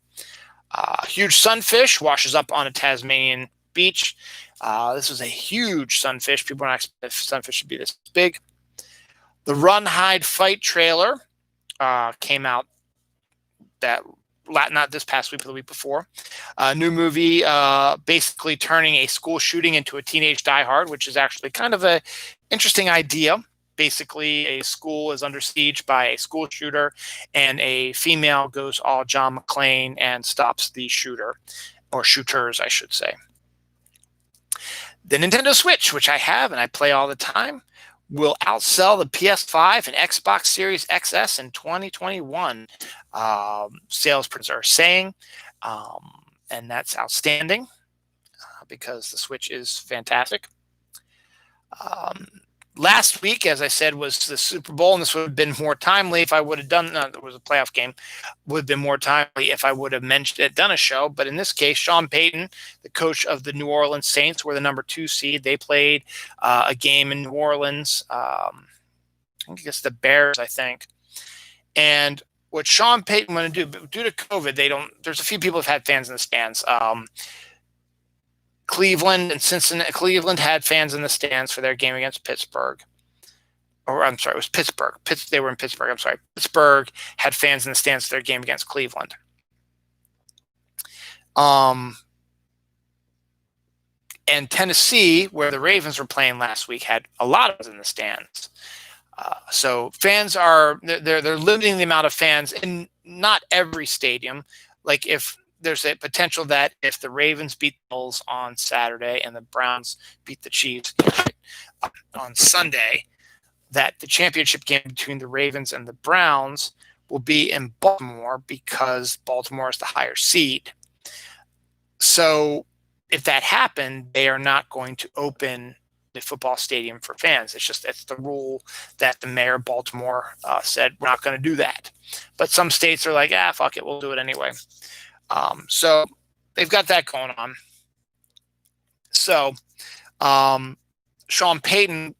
Huge sunfish washes up on a Tasmanian beach. This was a huge sunfish. People don't expect sunfish to be this big. The Run, Hide, Fight trailer came out not this past week, but the week before. New movie basically turning a school shooting into a teenage Die Hard, which is actually kind of an interesting idea. Basically, a school is under siege by a school shooter, and a female goes all John McClane and stops the shooter, or shooters, I should say. The Nintendo Switch, which I have and I play all the time, will outsell the PS5 and Xbox Series XS in 2021. Sales prints are saying, and that's outstanding because the Switch is fantastic. Last week, as I said, was the Super Bowl, and this would have been more timely if I would have done. It was a playoff game. Would have been more timely if I would have done a show. But in this case, Sean Payton, the coach of the New Orleans Saints, were the number 2 seed. They played a game in New Orleans. I guess the Bears, I think. And what Sean Payton wanted to do, due to COVID, there's a few people who've had fans in the stands. Cleveland and Cincinnati. Cleveland had fans in the stands for their game against Pittsburgh. Or I'm sorry, it was Pittsburgh. They were in Pittsburgh. I'm sorry. Pittsburgh had fans in the stands for their game against Cleveland. And Tennessee, where the Ravens were playing last week, had a lot of us in the stands. So fans are they're limiting the amount of fans in not every stadium. Like if there's a potential that if the Ravens beat the Bills on Saturday and the Browns beat the Chiefs on Sunday, that the championship game between the Ravens and the Browns will be in Baltimore because Baltimore is the higher seed. So if that happened, they are not going to open the football stadium for fans. It's the rule that the mayor of Baltimore said, we're not going to do that. But some states are like, fuck it, we'll do it anyway. So they've got that going on. So Sean Payton,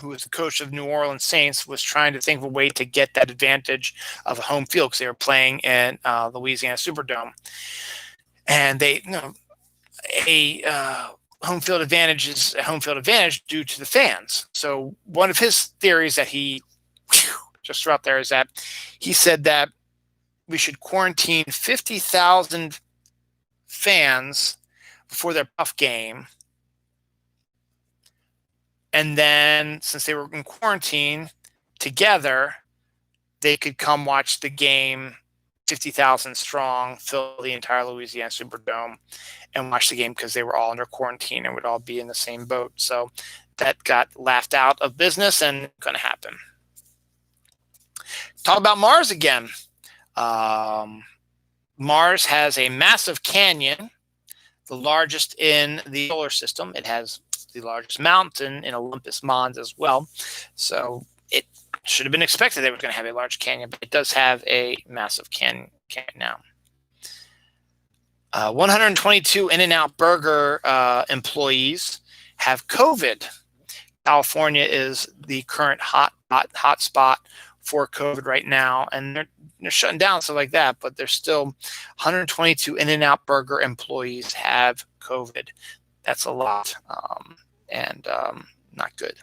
who was the coach of New Orleans Saints, was trying to think of a way to get that advantage of a home field because they were playing in Louisiana Superdome. And they, a home field advantage is a home field advantage due to the fans. So one of his theories that he just threw out there is that he said that we should quarantine 50,000 fans before their playoff game. And then since they were in quarantine together, they could come watch the game 50,000 strong, fill the entire Louisiana Superdome and watch the game because they were all under quarantine and would all be in the same boat. So that got laughed out of business and going to happen. Talk about Mars again. Mars has a massive canyon, the largest in the solar system. It has the largest mountain in Olympus Mons as well. So it should have been expected they were going to have a large canyon, but it does have a massive canyon now. 122 In-N-Out Burger employees have COVID. California is the current hot spot for COVID right now, and they're shutting down stuff like that, but there's still 122 In-N-Out Burger employees have COVID. That's a lot, and not good.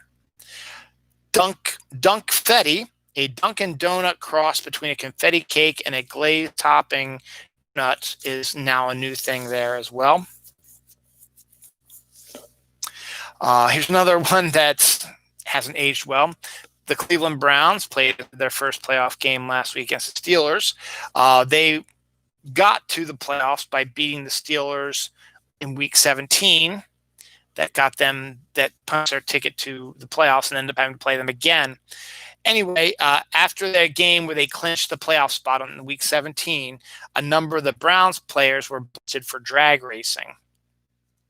Confetti, a Dunkin' Donut cross between a confetti cake and a glazed topping nut, is now a new thing there as well. Here's another one that hasn't aged well. The Cleveland Browns played their first playoff game last week against the Steelers. They got to the playoffs by beating the Steelers in Week 17. That punched their ticket to the playoffs and ended up having to play them again. Anyway, after their game where they clinched the playoff spot on Week 17, a number of the Browns players were busted for drag racing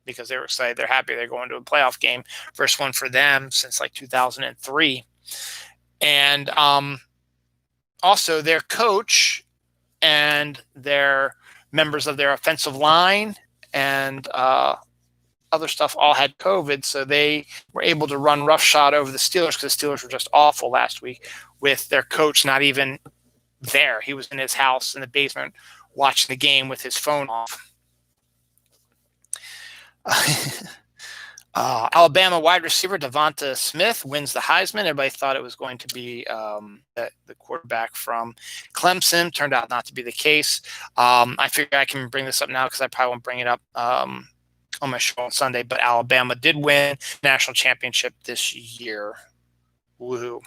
because they were excited. They're happy they're going to a playoff game. First one for them since like 2003. And also their coach and their members of their offensive line and other stuff all had COVID, so they were able to run roughshod over the Steelers because the Steelers were just awful last week with their coach not even there. He was in his house in the basement watching the game with his phone off. Alabama wide receiver Devonta Smith wins the Heisman. Everybody thought it was going to be the quarterback from Clemson. Turned out not to be the case. I figure I can bring this up now because I probably won't bring it up on my show on Sunday, but Alabama did win national championship this year. Woohoo.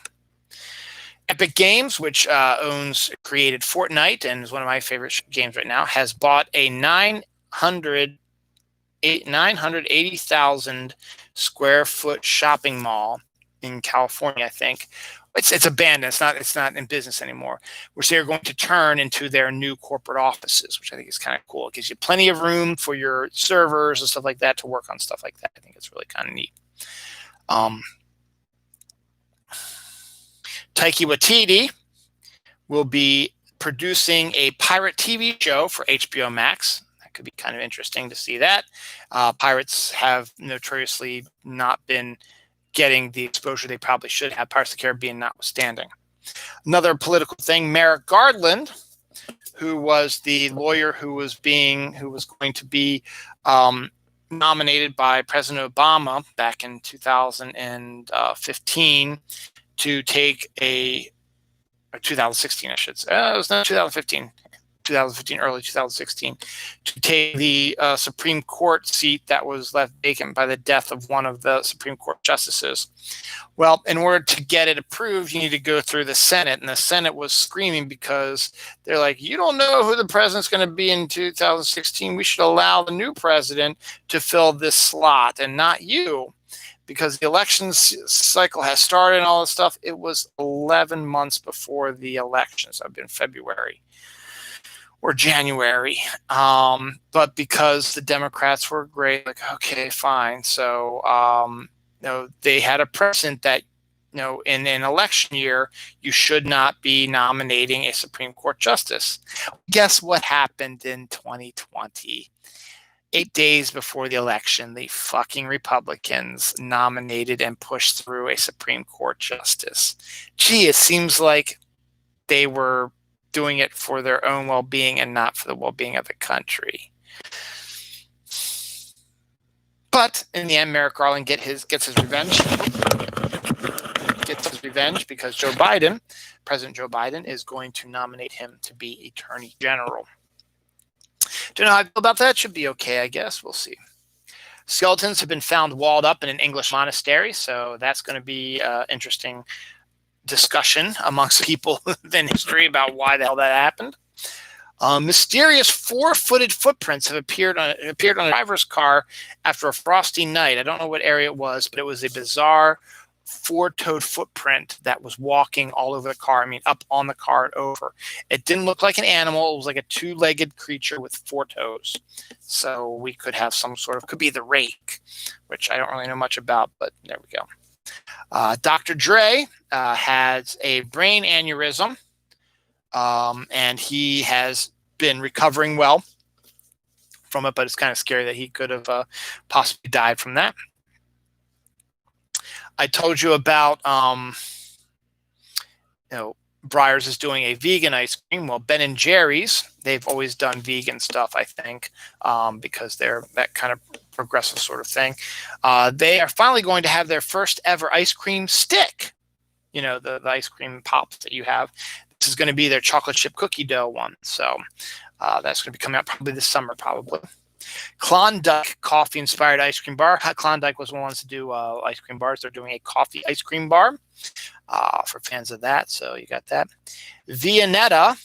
Epic Games, which created Fortnite and is one of my favorite games right now, has bought a 980,000 square foot shopping mall in California, I think. It's abandoned. It's not in business anymore, which they're going to turn into their new corporate offices, which I think is kind of cool. It gives you plenty of room for your servers and stuff like that to work on stuff like that. I think it's really kind of neat. Taika Waititi will be producing a pirate TV show for HBO Max. That could be kind of interesting to see that. Pirates have notoriously not been getting the exposure they probably should have, Pirates of the Caribbean notwithstanding. Another political thing, Merrick Garland, who was the lawyer who was going to be nominated by President Obama back in 2015 to take or 2016, I should say. It was not 2015, early 2016, to take the Supreme Court seat that was left vacant by the death of one of the Supreme Court justices. Well, in order to get it approved, you need to go through the Senate, and the Senate was screaming because they're like, you don't know who the president's going to be in 2016. We should allow the new president to fill this slot and not you, because the cycle has started and all this stuff. It was 11 months before the election, so it'd been February or January. But because the Democrats were great, like, okay, fine. So, they had a precedent that, in an election year, you should not be nominating a Supreme Court justice. Guess what happened in 2020? 8 days before the election, the fucking Republicans nominated and pushed through a Supreme Court justice. Gee, it seems like they were doing it for their own well-being and not for the well-being of the country. But in the end, Merrick Garland gets his revenge. Gets his revenge because President Joe Biden, is going to nominate him to be Attorney General. Don't know how I feel about that. Should be okay, I guess. We'll see. Skeletons have been found walled up in an English monastery, so that's going to be interesting discussion amongst people in history about why the hell that happened. Mysterious 4-footed footprints have appeared on a driver's car after a frosty night. I don't know what area it was, but it was a bizarre 4-toed footprint that was walking all over the car. I mean, up on the car and over. It didn't look like an animal. It was like a 2-legged creature with 4 toes. So we could have could be the rake, which I don't really know much about, but there we go. Dr. Dre has a brain aneurysm, and he has been recovering well from it, but it's kind of scary that he could have possibly died from that. I told you about, Breyers is doing a vegan ice cream. Well, Ben and Jerry's, they've always done vegan stuff, I think, because they're that kind of progressive sort of thing. They are finally going to have their first ever ice cream stick. The ice cream pops that you have. This is going to be their chocolate chip cookie dough one. So that's going to be coming out probably this summer, probably. Klondike coffee-inspired ice cream bar. Klondike was one of the ones to do ice cream bars. They're doing a coffee ice cream bar for fans of that. So you got that. Viennetta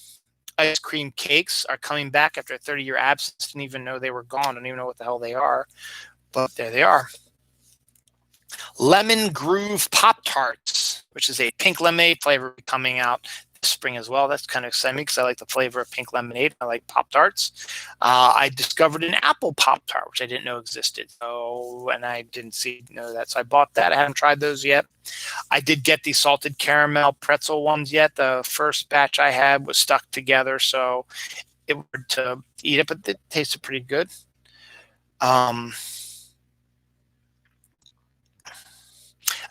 ice cream cakes are coming back after a 30-year absence. Didn't even know they were gone. Don't even know what the hell they are. But there they are. Lemon Groove Pop-Tarts, which is a pink lemonade flavor coming out this spring as well. That's kind of exciting because I like the flavor of pink lemonade. I like Pop-Tarts. I discovered an apple Pop-Tart, which I didn't know existed. And I didn't know that. So I bought that. I haven't tried those yet. I did get the salted caramel pretzel ones yet. The first batch I had was stuck together, so it was hard to eat it, but it tasted pretty good.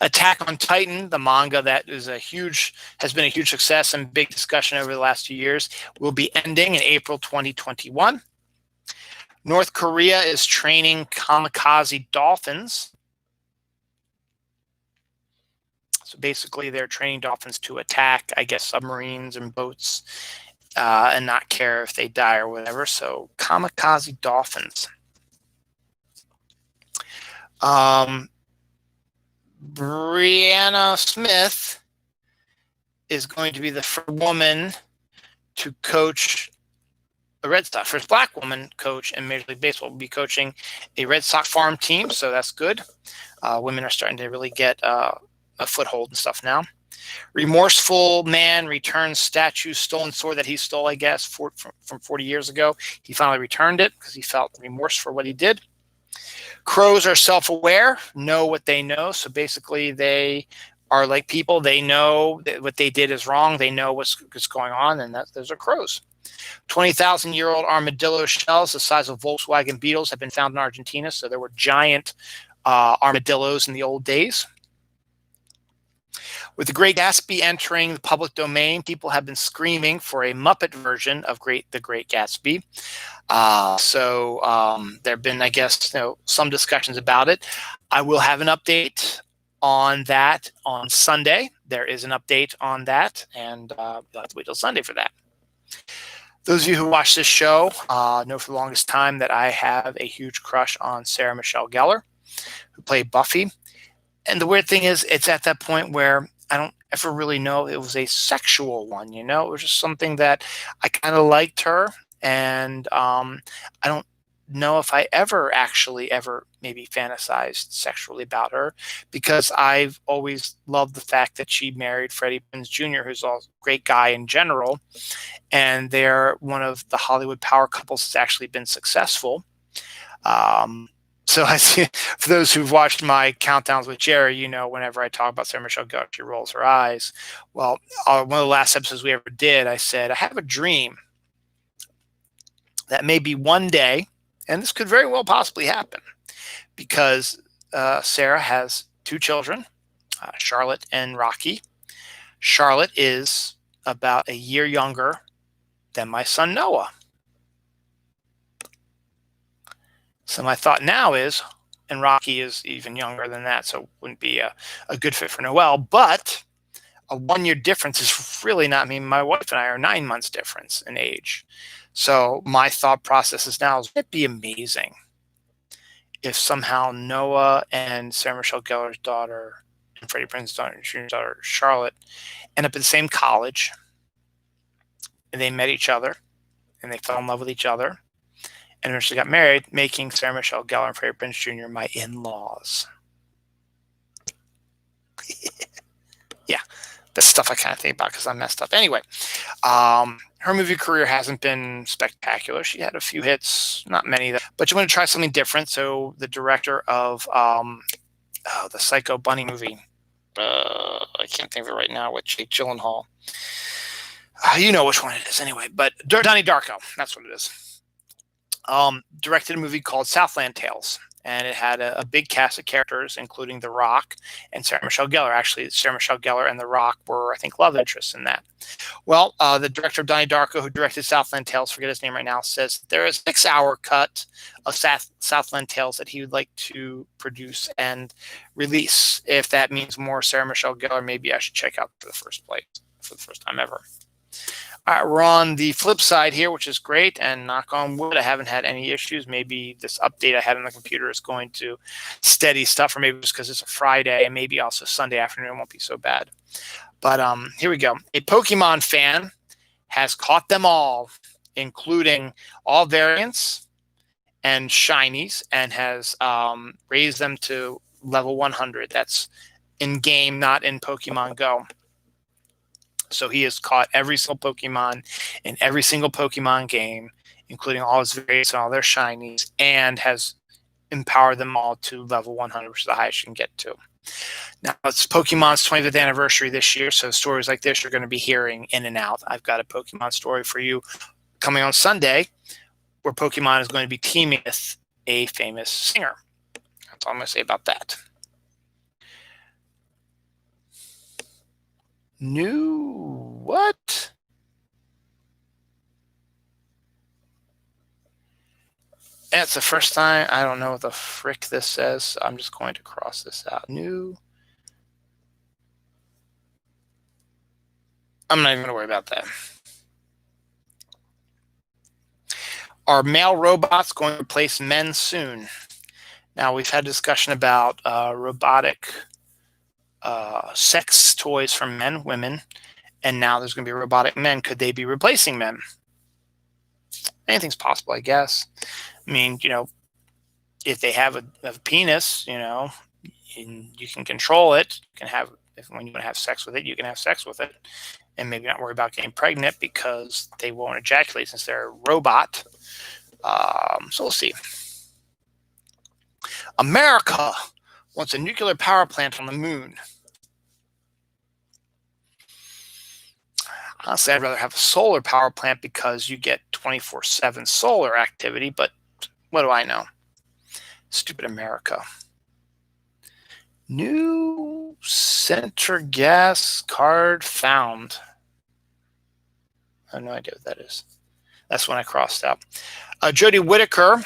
Attack on Titan, the manga that has been a huge success and big discussion over the last few years, will be ending in April 2021. North Korea is training kamikaze dolphins. So basically, they're training dolphins to attack, I guess, submarines and boats, and not care if they die or whatever. So kamikaze dolphins. Brianna Smith is going to be the first woman to coach the Red Sox. First black woman coach in Major League Baseball will be coaching a Red Sox farm team, so that's good. Women are starting to really get a foothold and stuff now. Remorseful man returns statue stolen sword that he stole, I guess, from 40 years ago. He finally returned it because he felt remorse for what he did. Crows are self-aware, know what they know. So basically, they are like people. They know that what they did is wrong. They know what's going on, and those are crows. 20,000-year-old armadillo shells the size of Volkswagen Beetles have been found in Argentina. So there were giant armadillos in the old days. With The Great Gatsby entering the public domain, people have been screaming for a Muppet version of The Great Gatsby. So there have been, I guess, some discussions about it. I will have an update on that on Sunday. There is an update on that, and you'll have to wait till Sunday for that. Those of you who watch this show know for the longest time that I have a huge crush on Sarah Michelle Gellar, who played Buffy. And the weird thing is, it's at that point where I don't ever really know it was a sexual one, It was just something that I kind of liked her, and I don't know if I ever maybe fantasized sexually about her, because I've always loved the fact that she married Freddie Prinze Jr., who's a great guy in general, and they're one of the Hollywood power couples that's actually been successful. So I see, for those who've watched my countdowns with Jerry, whenever I talk about Sarah Michelle Gellar, she rolls her eyes. Well, one of the last episodes we ever did, I said, I have a dream that maybe one day, and this could very well possibly happen, because Sarah has two children, Charlotte and Rocky. Charlotte is about a year younger than my son Noah. So my thought now is, and Rocky is even younger than that, so it wouldn't be a good fit for Noelle, but a 1 year difference is really not, my wife and I are 9 months difference in age. So my thought process is now, wouldn't it be amazing if somehow Noah and Sarah Michelle Gellar's daughter and Freddie Prinze's daughter, Charlotte, end up at the same college, and they met each other, and they fell in love with each other, and eventually got married, making Sarah Michelle Gellar and Freddie Prinze Jr. my in-laws. Yeah, that's stuff I kind of think about because I'm messed up. Anyway, her movie career hasn't been spectacular. She had a few hits, not many, but she wanted to try something different. So the director of the Psycho Bunny movie, I can't think of it right now, with Jake Gyllenhaal. You know which one it is anyway, but Donnie Darko, that's what it is. Directed a movie called Southland Tales, and it had a big cast of characters, including The Rock and Sarah Michelle Gellar. Actually, Sarah Michelle Gellar and The Rock were, I think, love interests in that. Well, the director of Donnie Darko, who directed Southland Tales, forget his name right now, says there is a 6-hour cut of Southland Tales that he would like to produce and release. If that means more Sarah Michelle Gellar, maybe I should check out for the first time ever. All right, we're on the flip side here, which is great, and knock on wood, I haven't had any issues. Maybe this update I had on the computer is going to steady stuff, or maybe just because it's a Friday, and maybe also Sunday afternoon won't be so bad. But here we go. A Pokemon fan has caught them all, including all variants and shinies, and has raised them to level 100. That's in-game, not in Pokemon Go. So he has caught every single Pokemon in every single Pokemon game, including all his variants and all their shinies, and has empowered them all to level 100, which is the highest you can get to. Now, it's Pokemon's 25th anniversary this year, so stories like this you're going to be hearing in and out. I've got a Pokemon story for you coming on Sunday, where Pokemon is going to be teaming with a famous singer. That's all I'm going to say about that. New what? That's the first time. I don't know what the frick this says. I'm just going to cross this out. New. I'm not even going to worry about that. Are male robots going to replace men soon? Now, we've had a discussion about robotic sex toys for men, women, and now there's going to be robotic men. Could they be replacing men? Anything's possible, I guess. I mean, if they have a penis, and you can control it. You can have, when you want to have sex with it, you can have sex with it, and maybe not worry about getting pregnant because they won't ejaculate since they're a robot. So we'll see. America wants a nuclear power plant on the moon. Honestly, I'd rather have a solar power plant because you get 24/7 solar activity, but what do I know? Stupid America. New center gas card found. I have no idea what that is. That's when I crossed out. Jodie Whittaker.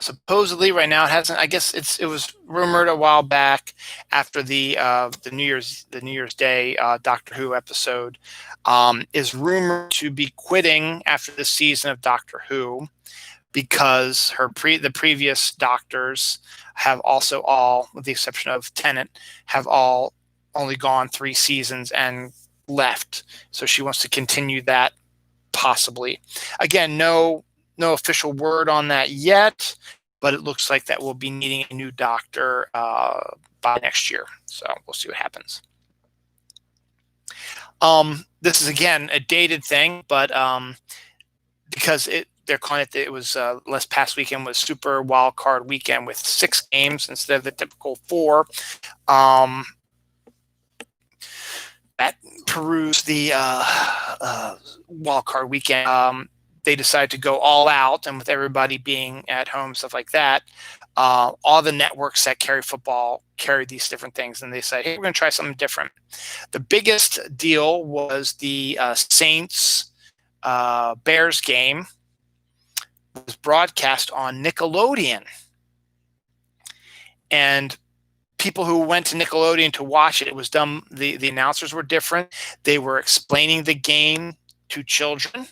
Supposedly, right now it hasn't. I guess it was rumored a while back after the New Year's Day Doctor Who episode, is rumored to be quitting after the season of Doctor Who because the previous doctors have also all, with the exception of Tennant, have all only gone 3 seasons and left. So she wants to continue that, possibly. Again, no No official word on that yet, but it looks like that we'll be needing a new doctor by next year. So we'll see what happens. This is, again, a dated thing, but because they're calling it was last past weekend was Super Wild Card Weekend with 6 games instead of the typical 4. That perused the Wild Card Weekend. They decided to go all out, and with everybody being at home, stuff like that, all the networks that carry football carry these different things, and they said, hey, we're going to try something different. The biggest deal was the Saints Bears game was broadcast on Nickelodeon, and people who went to Nickelodeon to watch it was done. The announcers were different. They were explaining the game to children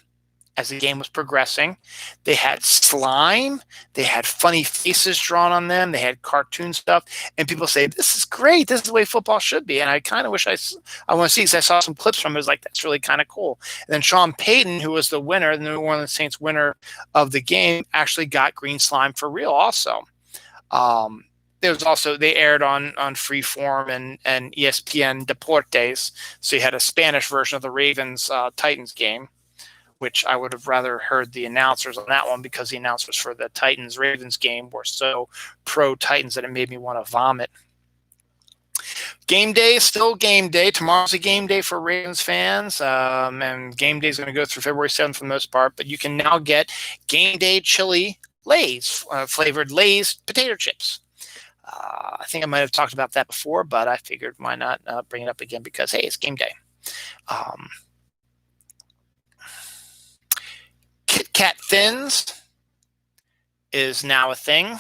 as the game was progressing. They had slime. They had funny faces drawn on them. They had cartoon stuff. And people say, this is great. This is the way football should be. And I kind of wish I want to see, because I saw some clips from it. I was like, that's really kind of cool. And then Sean Payton, who was the winner, the New Orleans Saints winner of the game, actually got green slime for real also. There was also, they aired on Freeform and ESPN Deportes. So you had a Spanish version of the Ravens Titans game, which I would have rather heard the announcers on that one, because the announcers for the Titans-Ravens game were so pro-Titans that it made me want to vomit. Game day is still game day. Tomorrow's a game day for Ravens fans, and game day is going to go through February 7th for the most part, but you can now get game day chili Lay's, flavored Lay's potato chips. I think I might have talked about that before, but I figured why not bring it up again, because, hey, it's game day. Kit Kat Thins is now a thing,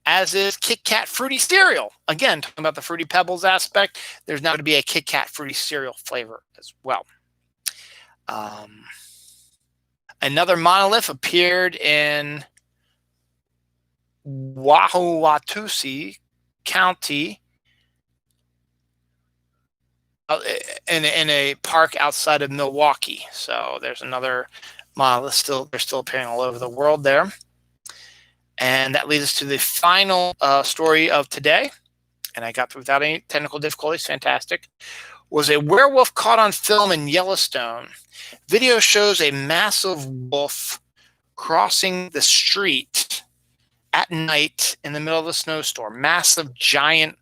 as is Kit Kat Fruity Cereal. Again, talking about the Fruity Pebbles aspect, there's now going to be a Kit Kat Fruity Cereal flavor as well. Another monolith appeared in Wauwatosa County, in a park outside of Milwaukee. So there's another monolith. They're still appearing all over the world there. And that leads us to the final story of today. And I got through without any technical difficulties. Fantastic. Was a werewolf caught on film in Yellowstone. Video shows a massive wolf crossing the street at night in the middle of a snowstorm. Massive, giant,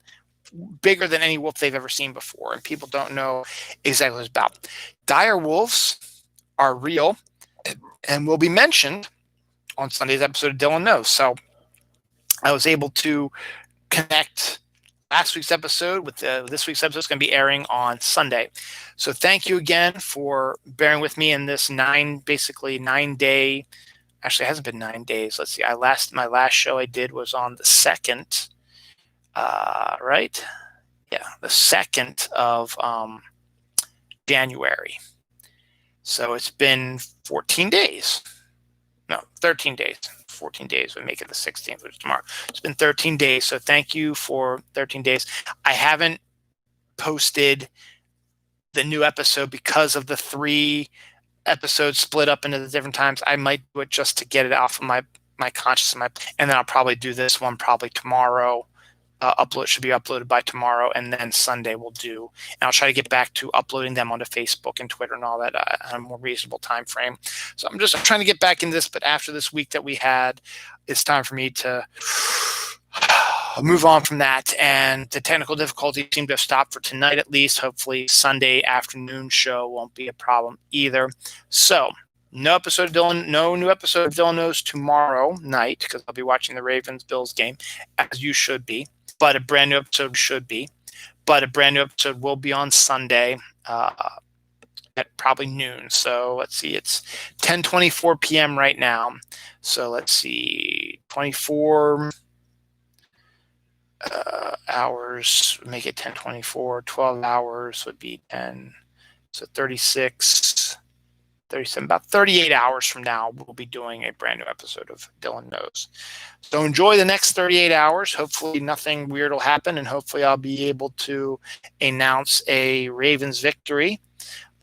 bigger than any wolf they've ever seen before. And people don't know exactly what it's about. Dire wolves are real and will be mentioned on Sunday's episode of Dylan Knows. So I was able to connect last week's episode with this week's episode. Is going to be airing on Sunday. So thank you again for bearing with me in this 9-day. Actually, it hasn't been 9 days. Let's see. My last show I did was on the 2nd, right? Yeah, the 2nd of January. So it's been 14 days. No, 13 days. 14 days would make it the 16th, which is tomorrow. It's been 13 days. So thank you for 13 days. I haven't posted the new episode because of the 3 episodes split up into the different times. I might do it just to get it off of my conscience, and then I'll probably do this one probably tomorrow. Should be uploaded by tomorrow, and then Sunday we'll do. And I'll try to get back to uploading them onto Facebook and Twitter and all that on a more reasonable time frame. So I'm just trying to get back into this, but after this week that we had, it's time for me to move on from that. And the technical difficulties seem to have stopped for tonight at least. Hopefully Sunday afternoon show won't be a problem either. So no new episode of Dylan Knows tomorrow night, because I'll be watching the Ravens-Bills game, as you should be. But a brand new episode will be on Sunday at probably noon. So let's see, it's 10:24 p.m. right now. So let's see, 24 hours, make it 10:24. 12 hours would be 10. So 36, 37, about 38 hours from now, we'll be doing a brand new episode of Dylan Knows. So enjoy the next 38 hours. Hopefully nothing weird will happen, and hopefully I'll be able to announce a Ravens victory.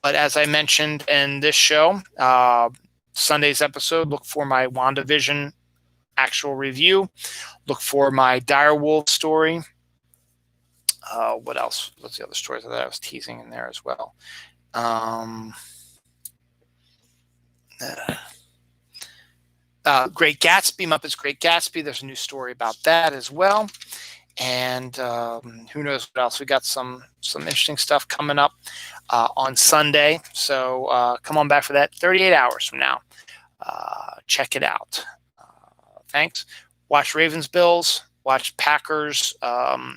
But as I mentioned in this show, Sunday's episode, look for my WandaVision actual review. Look for my Direwolf story. What else? What's the other stories that I was teasing in there as well? Great Gatsby, Muppets Great Gatsby. There's a new story about that as well. And who knows what else? We got some interesting stuff coming up on Sunday. So come on back for that 38 hours from now. Check it out. Thanks. Watch Ravens Bills. Watch Packers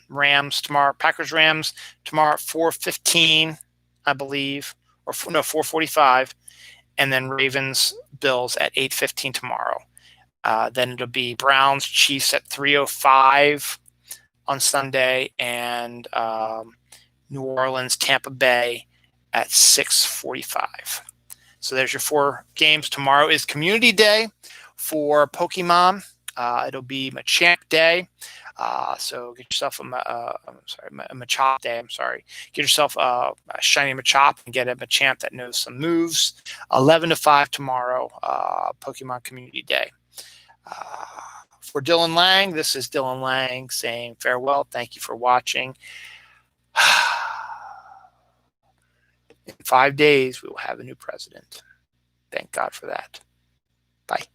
Rams tomorrow. Packers Rams tomorrow at 4:15, I believe, or no 4:45, and then Ravens Bills at 8:15 tomorrow. Then it'll be Browns Chiefs at 3:05 on Sunday, and New Orleans Tampa Bay at 6:45. So there's your 4 games. Tomorrow is Community Day for Pokemon. It'll be Machamp Day. So get yourself a Machop Day. Get yourself a shiny Machop and get a Machamp that knows some moves. 11 to 5 tomorrow, Pokemon Community Day. For Dylan Lang, this is Dylan Lang saying farewell. Thank you for watching. In 5 days, we will have a new president. Thank God for that. Bye.